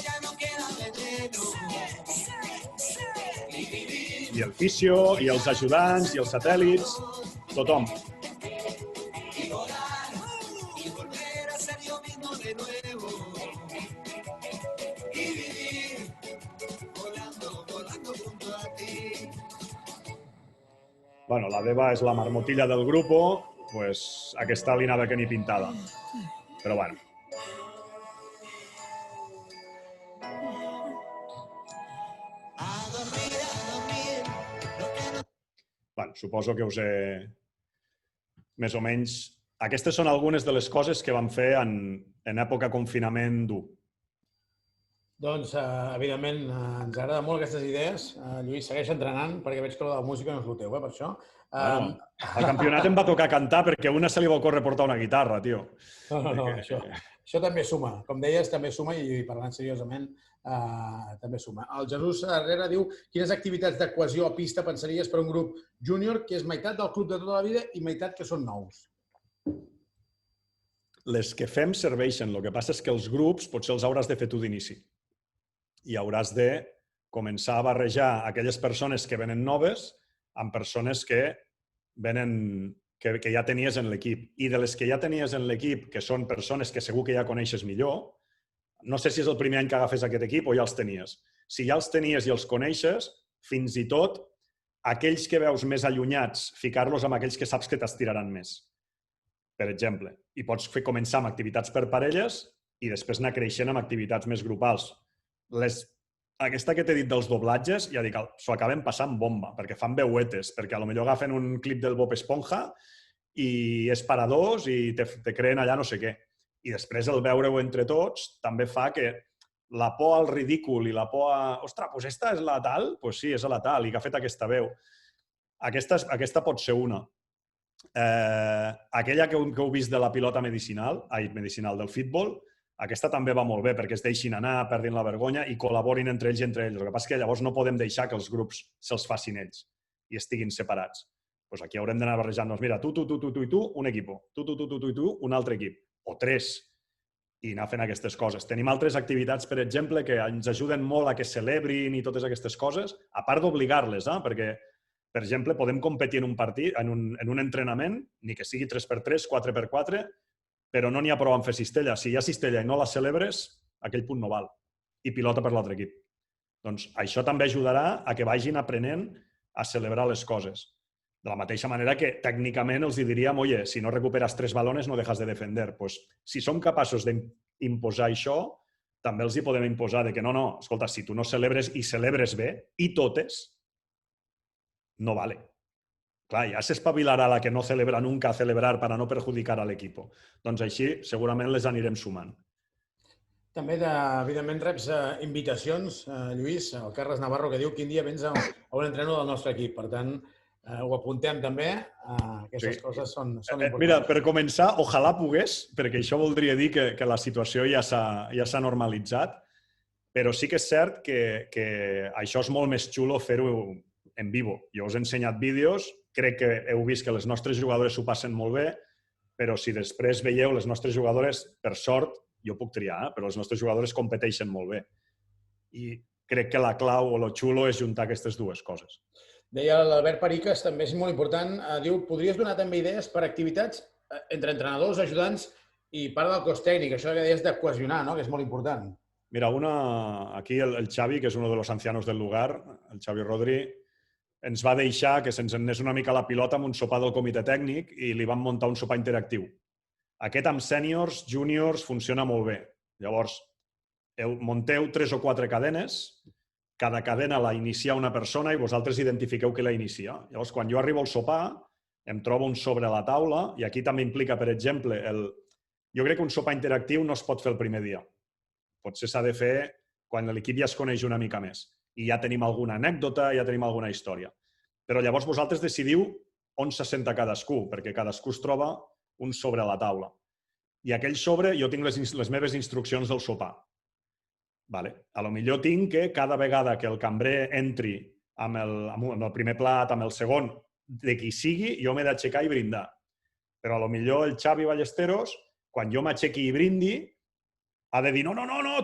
I el fisio, i els ajudants, i els satèl·lits, tothom. Bueno, la Deva és la marmotilla del grupo, pues aquesta li anava que ni pintada. Però bueno. Bueno, suposo que us he... Més o menys... Aquestes són algunes de les coses que vam fer en època confinament dur. Doncs, evidentment, ens agraden molt aquestes idees. Lluís, segueix entrenant, perquè veig que la música no és el teu, per això. Al campionat em va tocar cantar perquè a una se li va ocórrer portar una guitarra, tio. No, això també suma. Com deies, també suma i parlant seriosament, també suma. El Jesús Herrera diu quines activitats de cohesió a pista pensaries per un grup júnior que és meitat del club de tota la vida i meitat que són nous? Les que fem serveixen. El que passa és que els grups potser els hauràs de fer tu d'inici. I hauràs de començar a barrejar aquelles persones que venen noves amb persones que ja tenies en l'equip. I de les que ja tenies en l'equip, que són persones que segur que ja coneixes millor, no sé si és el primer any que agafes aquest equip o ja els tenies. Si ja els tenies i els coneixes, fins i tot aquells que veus més allunyats, ficar-los amb aquells que saps que t'estiraran més. Per exemple. I pots començar amb activitats per parelles i després anar creixent amb activitats més grupals. Aquesta que t'he dit dels doblatges, ja dic, s'ho acaben passant bomba, perquè fan veuetes, perquè potser agafen un clip del Bob Esponja i és per a dos i te creen allà no sé què. I després el veure-ho entre tots també fa que la por al ridícul i la por a... Ostres, doncs esta és la tal? Doncs sí, és la tal, i que ha fet aquesta veu. Aquesta pot ser una. Aquella que heu vist de la pilota medicinal del futbol, aquesta també va molt bé perquè es deixin anar, perdin la vergonya i col·laborin entre ells i entre ells. El que passa és que llavors no podem deixar que els grups se'ls facin ells. i estiguin separats. Doncs aquí haurem d'anar barrejant-nos, mira, tu i tu, un equip, tu i tu, un altre equip, o 3, i anar fent aquestes coses. Tenim altres activitats, per exemple, que ens ajuden molt a que celebrin i totes aquestes coses, a part d'obligar-les, perquè, per exemple, podem competir en un partit, en un entrenament, ni que sigui 3x3, 4x4, però no n'hi ha prou en fer cistella. Si hi ha cistella i no la celebres, aquell punt no val. I pilota per l'altre equip. Doncs això també ajudarà a que vagin aprenent a celebrar les coses. De la mateixa manera que tècnicament els diríem, oye, si no recuperes 3 balones no dejas de defender. Pues, si som capaços d'imposar això, també els hi podem imposar de que no, escolta, si tu no celebres i celebres bé, i totes, no vale. Clar, ja s'espavilarà la que no celebra nunca a celebrar para no perjudicar a l'equip. Doncs així segurament les anirem sumant. També, evidentment, reps invitacions, Lluís, el Carles Navarro, que diu quin dia vens a un entrenador del nostre equip. Per tant, ho apuntem també. Aquestes coses són importants. Mira, per començar, ojalà pogués, perquè això voldria dir que la situació ja s'ha normalitzat, però sí que és cert que això és molt més xulo fer-ho en vivo. Jo us he ensenyat vídeos, crec que heu vist que les nostres jugadores s'ho passen molt bé, però si després veieu les nostres jugadores, per sort, jo puc triar, però les nostres jugadores competeixen molt bé. I crec que la clau o lo xulo és juntar aquestes dues coses. Deia l'Albert Periques, també és molt important, diu, podries donar també idees per activitats entre entrenadors, ajudants i part del cos tècnic, això que deies de cohesionar, que és molt important. Mira, aquí el Xavi, que és un dels ancianos del lugar, el Xavi Rodri, ens va deixar que se'ns anés una mica la pilota amb un sopar del comitè tècnic i li vam muntar un sopar interactiu. Aquest amb sèniors, júniors, funciona molt bé. Llavors, munteu 3 o 4 cadenes, cada cadena la inicia una persona i vosaltres identifiqueu qui la inicia. Llavors, quan jo arribo al sopar, em trobo un sobre a la taula i aquí també implica, per exemple, jo crec que un sopar interactiu no es pot fer el primer dia. Potser s'ha de fer quan l'equip ja es coneix una mica més i ja tenim alguna anècdota, ja tenim alguna història. Però llavors vosaltres decidiu on se senta cadascú, perquè cadascú es troba un sobre a la taula. I aquell sobre jo tinc les meves instruccions del sopar. A lo millor tinc que cada vegada que el cambrer entri amb el primer plat, amb el segon, de qui sigui, jo m'he d'aixecar i brindar. Però a lo millor el Xavi Ballesteros, quan jo m'aixequi i brindi, ha de dir no,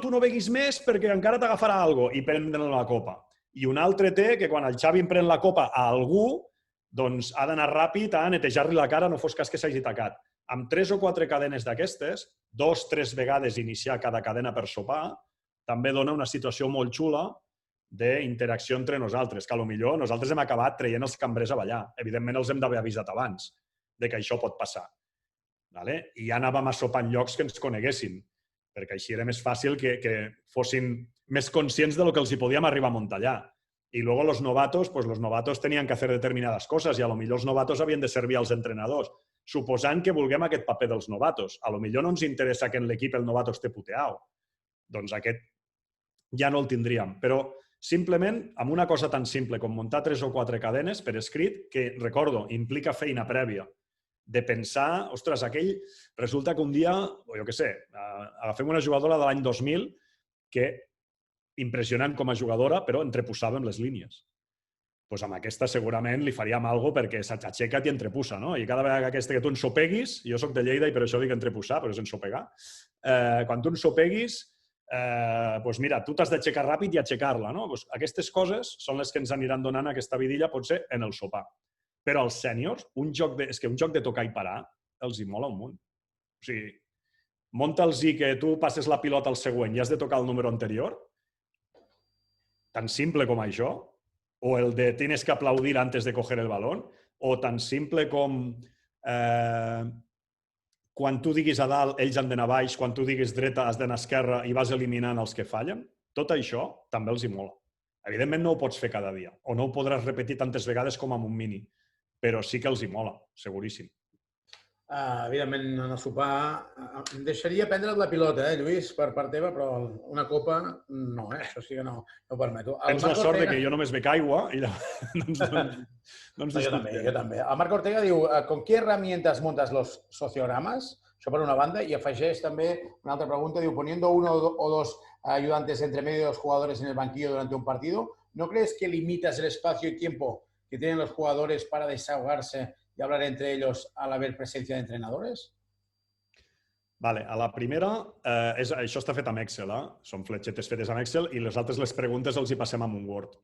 tu no beguis més perquè encara t'agafarà alguna cosa i prendre la copa. I un altre té que quan el Xavi em pren la copa a algú, doncs ha d'anar ràpid a netejar-li la cara, no fos cas que s'hagi tacat. Amb 3 o 4 cadenes d'aquestes, 2-3 vegades iniciar cada cadena per sopar, també dona una situació molt xula d'interacció entre nosaltres, que potser nosaltres hem acabat traient els cambrers a ballar. Evidentment els hem d'haver avisat abans de que això pot passar. I ja anàvem a sopar en llocs que ens coneguessin, perquè així era més fàcil que fossin més conscients del que els hi podíem arribar a muntar allà. Y luego los novatos tenían que hacer determinadas cosas i a lo millor els novatos havien de servir als entrenadors, suposant que vulguem aquest paper dels novatos. A lo millor no ens interessa que en l'equip el novato esté puteado. Doncs aquest ja no el tindríem. Però simplement amb una cosa tan simple com muntar 3 o 4 cadenes per escrit, que, recordo, implica feina prèvia. De pensar, ostres, resulta que un dia, o jo què sé, agafem una jugadora de l'any 2000 que impressionant com a jugadora, però entreposava amb les línies. Doncs amb aquesta segurament li faríem alguna cosa perquè s'aixeca i entrepussa, no? I cada vegada que tu ensopeguis, jo soc de Lleida i per això dic entrepussar, però és ensopegar, quan tu ensopeguis, doncs mira, tu t'has d'aixecar ràpid i aixecar-la, no? Aquestes coses són les que ens aniran donant aquesta vidilla, potser, en el sopar. Però als sèniors, és que un joc de tocar i parar els hi mola un munt. O sigui, munta'ls-hi que tu passes la pilota al següent i has de tocar el número anterior, tan simple com això, o el de tienes que aplaudir antes de coger el balón, o tan simple com quan tu diguis a dalt, ells han d'anar a baix, quan tu diguis dreta, has d'anar a esquerra i vas eliminant els que fallen, tot això també els hi mola. Evidentment no ho pots fer cada dia, o no ho podràs repetir tantes vegades com amb un mini, però sí que els hi mola, seguríssim. Evidentment, en el sopar em deixaria prendre't la pilota, Lluís, per part teva, però una copa no, això sí que no ho permeto. Tens la sort que jo només bec aigua i Jo també. El Marc Ortega diu, ¿con qué herramientas montas los sociogramas? Això per una banda, i afegeix també una altra pregunta, diu, poniendo 1 o 2 ayudantes entre medio de los jugadores en el banquillo durante un partido, ¿no crees que limitas el espacio y tiempo que tienen los jugadores para desahogarse y hablar entre ellos al haber presencia de entrenadores? Vale, a la primera, això està fet amb Excel, són fletxetes fetes amb Excel i les altres les preguntes els hi passem amb un Word.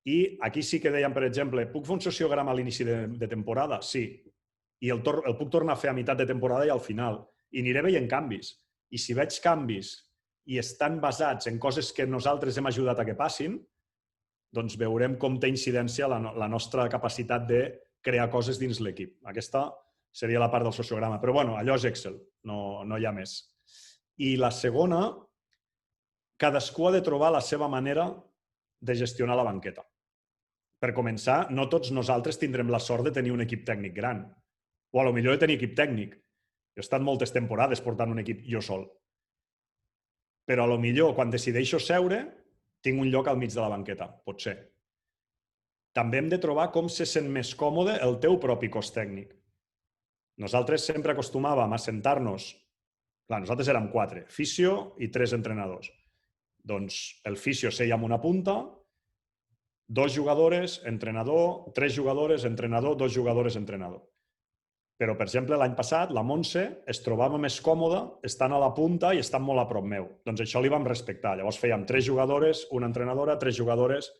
I aquí sí que dèiem, per exemple, puc fer un sociograma a l'inici de temporada? Sí. I el puc tornar a fer a meitat de temporada i al final. I aniré veient canvis. I si veig canvis i estan basats en coses que nosaltres hem ajudat a que passin, doncs veurem com té incidència la nostra capacitat de crear coses dins l'equip. Aquesta seria la part del sociograma. Però, bueno, allò és Excel, no hi ha més. I la segona, cadascú ha de trobar la seva manera de gestionar la banqueta. Per començar, no tots nosaltres tindrem la sort de tenir un equip tècnic gran. O potser de tenir equip tècnic. Jo he estat moltes temporades portant un equip jo sol. Però potser quan decideixo seure, tinc un lloc al mig de la banqueta. Pot ser. També hem de trobar com se sent més còmode el teu propi cos tècnic. Nosaltres sempre acostumàvem a sentar-nos... Clar, nosaltres érem 4, fisio i 3 entrenadors. Doncs el fisio seia en una punta, 2 jugadores, entrenador, 3 jugadores, entrenador, 2 jugadores, entrenador. Però, per exemple, l'any passat, la Montse es trobava més còmoda estant a la punta i estant molt a prop meu. Doncs això li vam respectar. Llavors fèiem 3 jugadores, una entrenadora, 3 jugadores,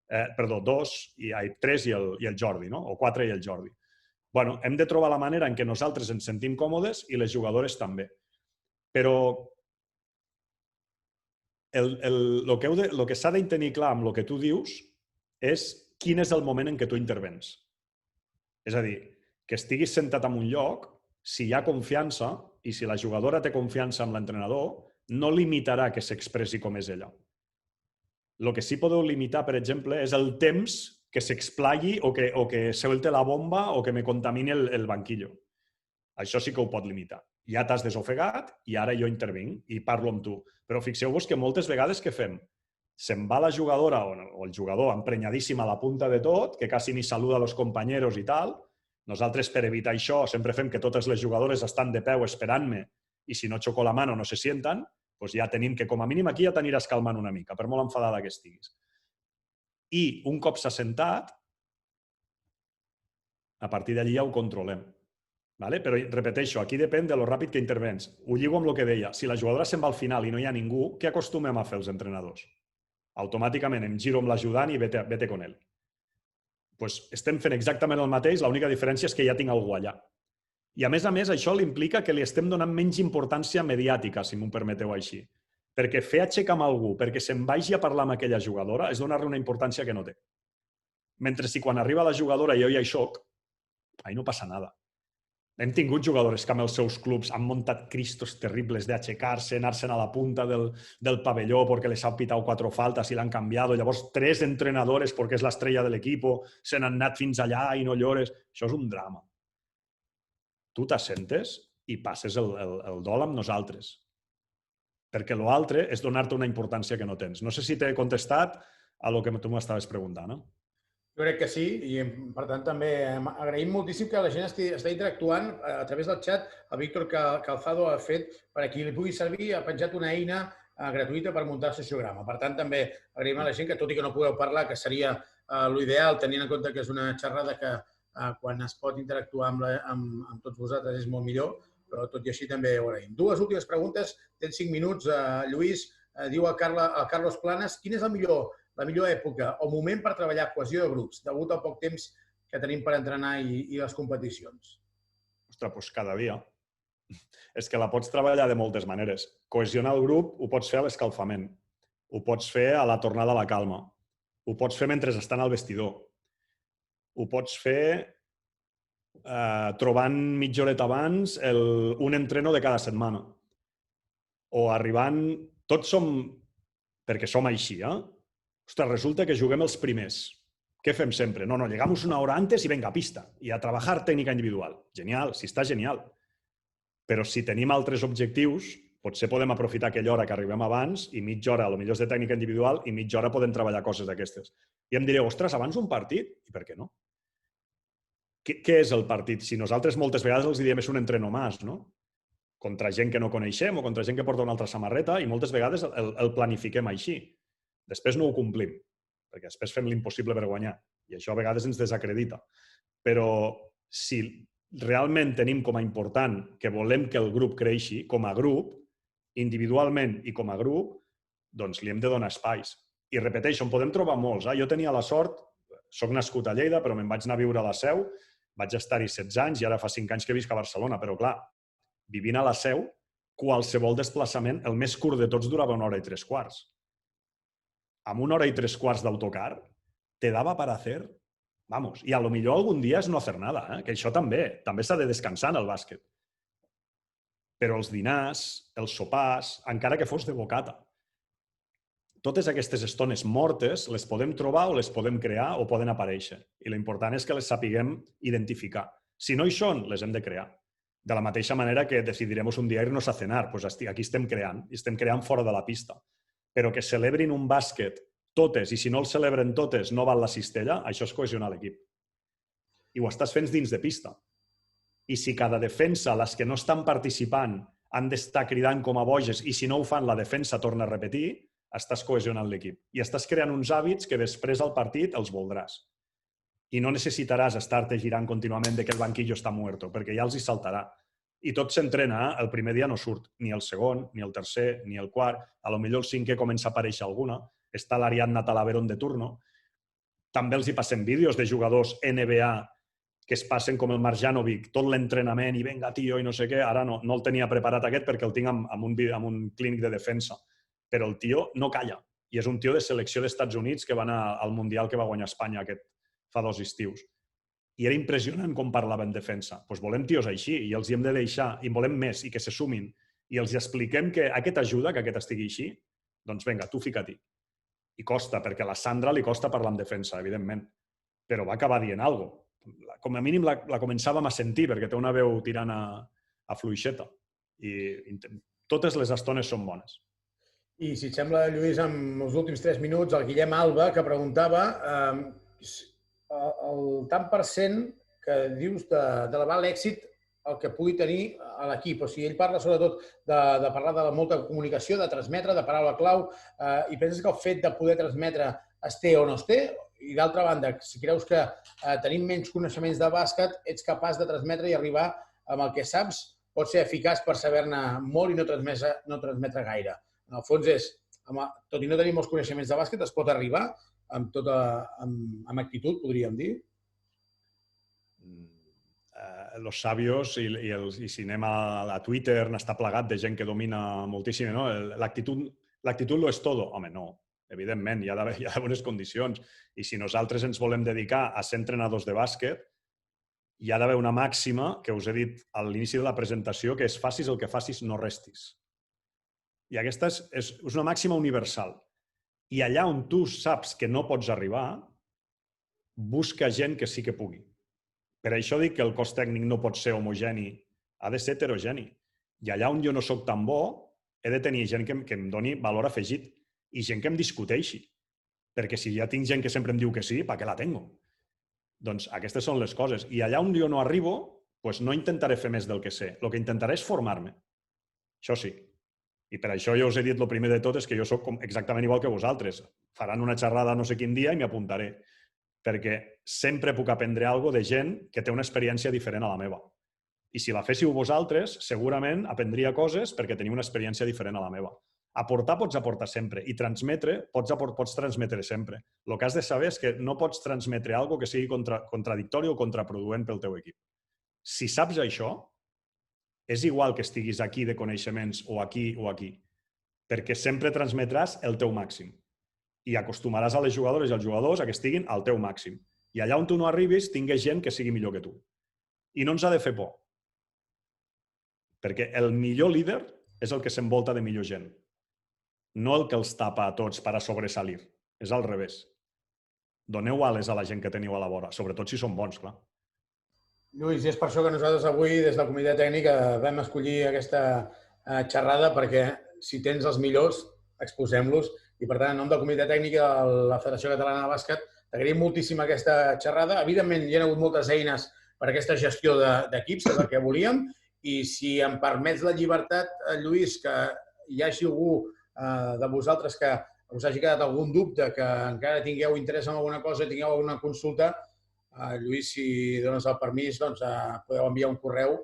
3 i el Jordi, no? O 4 i el Jordi. Bueno, hem de trobar la manera en què nosaltres ens sentim còmodes i les jugadores també. Però el que s'ha de tenir clar amb el que tu dius és quin és el moment en què tu intervens. És a dir, que estiguis sentat en un lloc, si hi ha confiança i si la jugadora té confiança amb l'entrenador, no limitarà que s'expressi com és ella. El que sí podeu limitar, per exemple, és el temps que s'explagui o que suelte la bomba o que me contamini el banquillo. Això sí que ho pot limitar. Ja t'has desofegat i ara jo intervinc i parlo amb tu. Però fixeu-vos que moltes vegades què fem? Se'n va la jugadora o el jugador emprenyadíssim a la punta de tot, que quasi ni saluda als companyeros i tal. Nosaltres, per evitar això, sempre fem que totes les jugadores estan de peu esperant-me i si no xoco la mano no se sienten, doncs ja tenim que, com a mínim, aquí ja t'aniràs calmant una mica, per molt enfadada que estiguis. I un cop s'ha sentat, a partir d'allí ja ho controlem. Però repeteixo, aquí depèn de lo ràpid que intervens. Ho lligo amb el que deia. Si la jugadora se'n va al final i no hi ha ningú, què acostumem a fer els entrenadors? Automàticament em giro amb l'ajudant i vete con ell. Doncs estem fent exactament el mateix, l'única diferència és que ja tinc algú allà. I a més, això li implica que li estem donant menys importància mediàtica, si m'ho permeteu així. Perquè fer aixecar amb algú, perquè se'n vagi a parlar amb aquella jugadora, és donar-li una importància que no té. Mentre si quan arriba la jugadora jo ja hi soc, ahí no passa nada. Hem tingut jugadores que amb els seus clubs han muntat cristos terribles d'aixecar-se, anar-se'n a la punta del pavelló perquè les ha pitat 4 faltes i l'han canviat. Llavors 3 entrenadores, perquè és l'estrella de l'equip, se n'han anat fins allà i no llores. Això és un drama. Tu t'assentes i passes el dol amb nosaltres. Perquè l'altre és donar-te una importància que no tens. No sé si t'he contestat a lo que tu m'estaves preguntant, no? Jo crec que sí, i per tant també agraïm moltíssim que la gent està interactuant a través del xat. El Víctor Calzado ha fet, per a qui li pugui servir, ha penjat una eina gratuïta per muntar el sociograma. Per tant, també agraïm a la gent que, tot i que no podeu parlar, que seria l'ideal, tenint en compte que és una xerrada que quan es pot interactuar amb tots vosaltres és molt millor, però tot i així també ho agraïm. 2 últimes preguntes, tens 5 minuts. Lluís, diu a Carlos Planes, quina és la millor època o moment per treballar cohesió de grups, degut al poc temps que tenim per entrenar i les competicions? Ostres, doncs cada dia. És que la pots treballar de moltes maneres. Cohesionar el grup ho pots fer a l'escalfament, ho pots fer a la tornada a la calma, ho pots fer mentre estan al vestidor, ho pots fer trobant mitja horeta abans un entreno de cada setmana o arribant... Tots som... perquè som així, Ostres, resulta que juguem els primers. Què fem sempre? No, llegamos una hora antes i venga, a pista. I a treballar tècnica individual. Genial, sí, està genial. Però si tenim altres objectius, potser podem aprofitar aquella hora que arribem abans i mitja hora, potser és de tècnica individual, i mitja hora podem treballar coses d'aquestes. I em direu, ostres, abans un partit? I per què no? Què és el partit? Si nosaltres moltes vegades els diem és un entreno más, no? Contra gent que no coneixem o contra gent que porta una altra samarreta i moltes vegades el planifiquem així. Després no ho complim, perquè després fem l'impossible per guanyar. I això a vegades ens desacredita. Però si realment tenim com a important que volem que el grup creixi, com a grup, individualment i com a grup, doncs li hem de donar espais. I repeteixo, en podem trobar molts. Jo tenia la sort, soc nascut a Lleida, però me'n vaig anar a viure a la Seu, vaig estar-hi 16 anys i ara fa 5 anys que visc a Barcelona, però clar, vivint a la Seu, qualsevol desplaçament, el més curt de tots durava 1 hora i 3 quarts. Amb 1 hora i 3 quarts d'autocar, te daba para hacer, vamos, i a lo millor algun dia és no hacer nada, que això també s'ha de descansar en el bàsquet. Però els dinars, els sopars, encara que fos de bocata, totes aquestes estones mortes les podem trobar o les podem crear o poden aparèixer. I l'important és que les sapiguem identificar. Si no hi són, les hem de crear. De la mateixa manera que decidirem un dia ir-nos a cenar, doncs aquí estem creant, i estem creant fora de la pista. Però que celebrin un bàsquet totes, i si no el celebren totes no val la cistella, això és cohesionar l'equip. I ho estàs fent dins de pista. I si cada defensa, les que no estan participant, han d'estar cridant com a boges, i si no ho fan, la defensa torna a repetir, estàs cohesionant l'equip. I estàs creant uns hàbits que després al partit els voldràs. I no necessitaràs estar-te girant contínuament de que el banquillo està muerto, perquè ja els hi saltarà. I tot s'entrena, el primer dia no surt, ni el segon, ni el tercer, ni el quart, a lo millor el cinquè comença a aparèixer alguna, està l'Ariadna Talaverón de turno. També els hi passen vídeos de jugadors NBA que es passen com el Marjanovic, tot l'entrenament i venga, tio, i no sé què. Ara no el tenia preparat aquest perquè el tinc amb un clínic de defensa. Però el tio no calla. I és un tio de selecció d'Estats Units que va anar al Mundial que va guanyar Espanya fa 2 estius. I era impressionant com parlava en defensa. Doncs volem tios així i els hi hem de deixar, i volem més, i que se sumin. I els expliquem que aquest ajuda, que aquest estigui així, doncs vinga, tu fica-t'hi. I costa, perquè a la Sandra li costa parlar en defensa, evidentment. Però va acabar dient alguna cosa. Com a mínim la començàvem a sentir, perquè té una veu tirant a fluixeta. I totes les estones són bones. I si et sembla, Lluís, en els últims 3 minuts, el Guillem Alba, que preguntava el tant per cent que dius d'elevar l'èxit el que pugui tenir a l'equip. O sigui, ell parla sobretot de parlar de molta comunicació, de transmetre, de paraula clau, i penses que el fet de poder transmetre es té o no es té? I d'altra banda, si creus que tenim menys coneixements de bàsquet, ets capaç de transmetre i arribar amb el que saps, pot ser eficaç per saber-ne molt i no transmetre gaire. En el fons és, tot i no tenir molts coneixements de bàsquet, es pot arribar amb actitud, podríem dir? Los sabios i si anem a Twitter n'està plegat de gent que domina moltíssim, no? L'actitud lo és todo. Home, no. Evidentment, hi ha d'haver unes condicions. I si nosaltres ens volem dedicar a ser entrenadors de bàsquet, hi ha d'haver una màxima que us he dit a l'inici de la presentació, que és facis el que facis, no restis. I aquesta és una màxima universal. I allà on tu saps que no pots arribar, busca gent que sí que pugui. Per això dic que el cos tècnic no pot ser homogeni, ha de ser heterogeni. I allà on jo no soc tan bo, he de tenir gent que em doni valor afegit i gent que em discuteixi. Perquè si ja tinc gent que sempre em diu que sí, ¿para qué la tengo? Doncs aquestes són les coses. I allà on jo no arribo, doncs no intentaré fer més del que sé. El que intentaré és formar-me. Això sí. I per això jo us he dit el primer de tot és que jo soc exactament igual que vosaltres. Faran una xerrada no sé quin dia i m'hi apuntaré. Perquè sempre puc aprendre alguna cosa de gent que té una experiència diferent a la meva. I si la féssiu vosaltres, segurament aprendria coses perquè teniu una experiència diferent a la meva. Aportar pots aportar sempre i transmetre pots transmetre sempre. El que has de saber és que no pots transmetre alguna cosa que sigui contradictori o contraproduent pel teu equip. Si saps això, és igual que estiguis aquí de coneixements o aquí, perquè sempre transmetràs el teu màxim i acostumaràs a les jugadores i als jugadors a que estiguin al teu màxim. I allà on tu no arribis, tingues gent que sigui millor que tu. I no ens ha de fer por. Perquè el millor líder és el que s'envolta de millor gent. No el que els tapa a tots per a sobresalir. És al revés. Doneu ales a la gent que teniu a la vora, sobretot si són bons, clar. Lluís, és per això que nosaltres avui, des de la comunitat tècnica, vam escollir aquesta xerrada, perquè si tens els millors, exposem-los. I, per tant, en nom de la comunitat tècnica de la Federació Catalana de Bàsquet, t'agraïm moltíssim aquesta xerrada. Evidentment, hi ha hagut moltes eines per a aquesta gestió d'equips, que és el que volíem. I si em permets la llibertat, Lluís, que hi hagi algú de vosaltres que us hagi quedat algun dubte, que encara tingueu interès en alguna cosa, tingueu alguna consulta, Lluís, si dones el permís, doncs podeu enviar un correu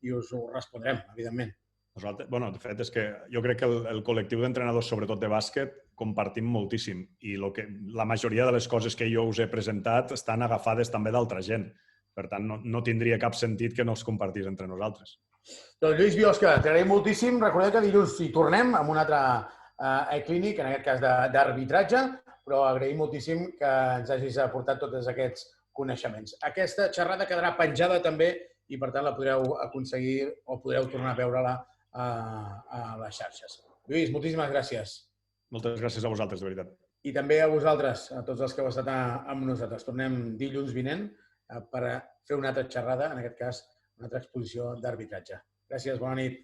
i us ho respondrem, evidentment. De fet, és que jo crec que el col·lectiu d'entrenadors, sobretot de bàsquet, compartim moltíssim i la majoria de les coses que jo us he presentat estan agafades també d'altra gent. Per tant, no tindria cap sentit que no els compartís entre nosaltres. Doncs Lluís Biosca, t'agraïm moltíssim. Recordeu que dilluns hi tornem amb un altre e-clínic, en aquest cas d'arbitratge, però agraïm moltíssim que ens hagis aportat tots aquests coneixements. Aquesta xerrada quedarà penjada també i, per tant, la podreu aconseguir o podreu tornar a veure-la a les xarxes. Lluís, moltíssimes gràcies. Moltes gràcies a vosaltres, de veritat. I també a vosaltres, a tots els que heu estat amb nosaltres. Tornem dilluns vinent per fer una altra xerrada, en aquest cas, una altra exposició d'arbitratge. Gràcies, bona nit.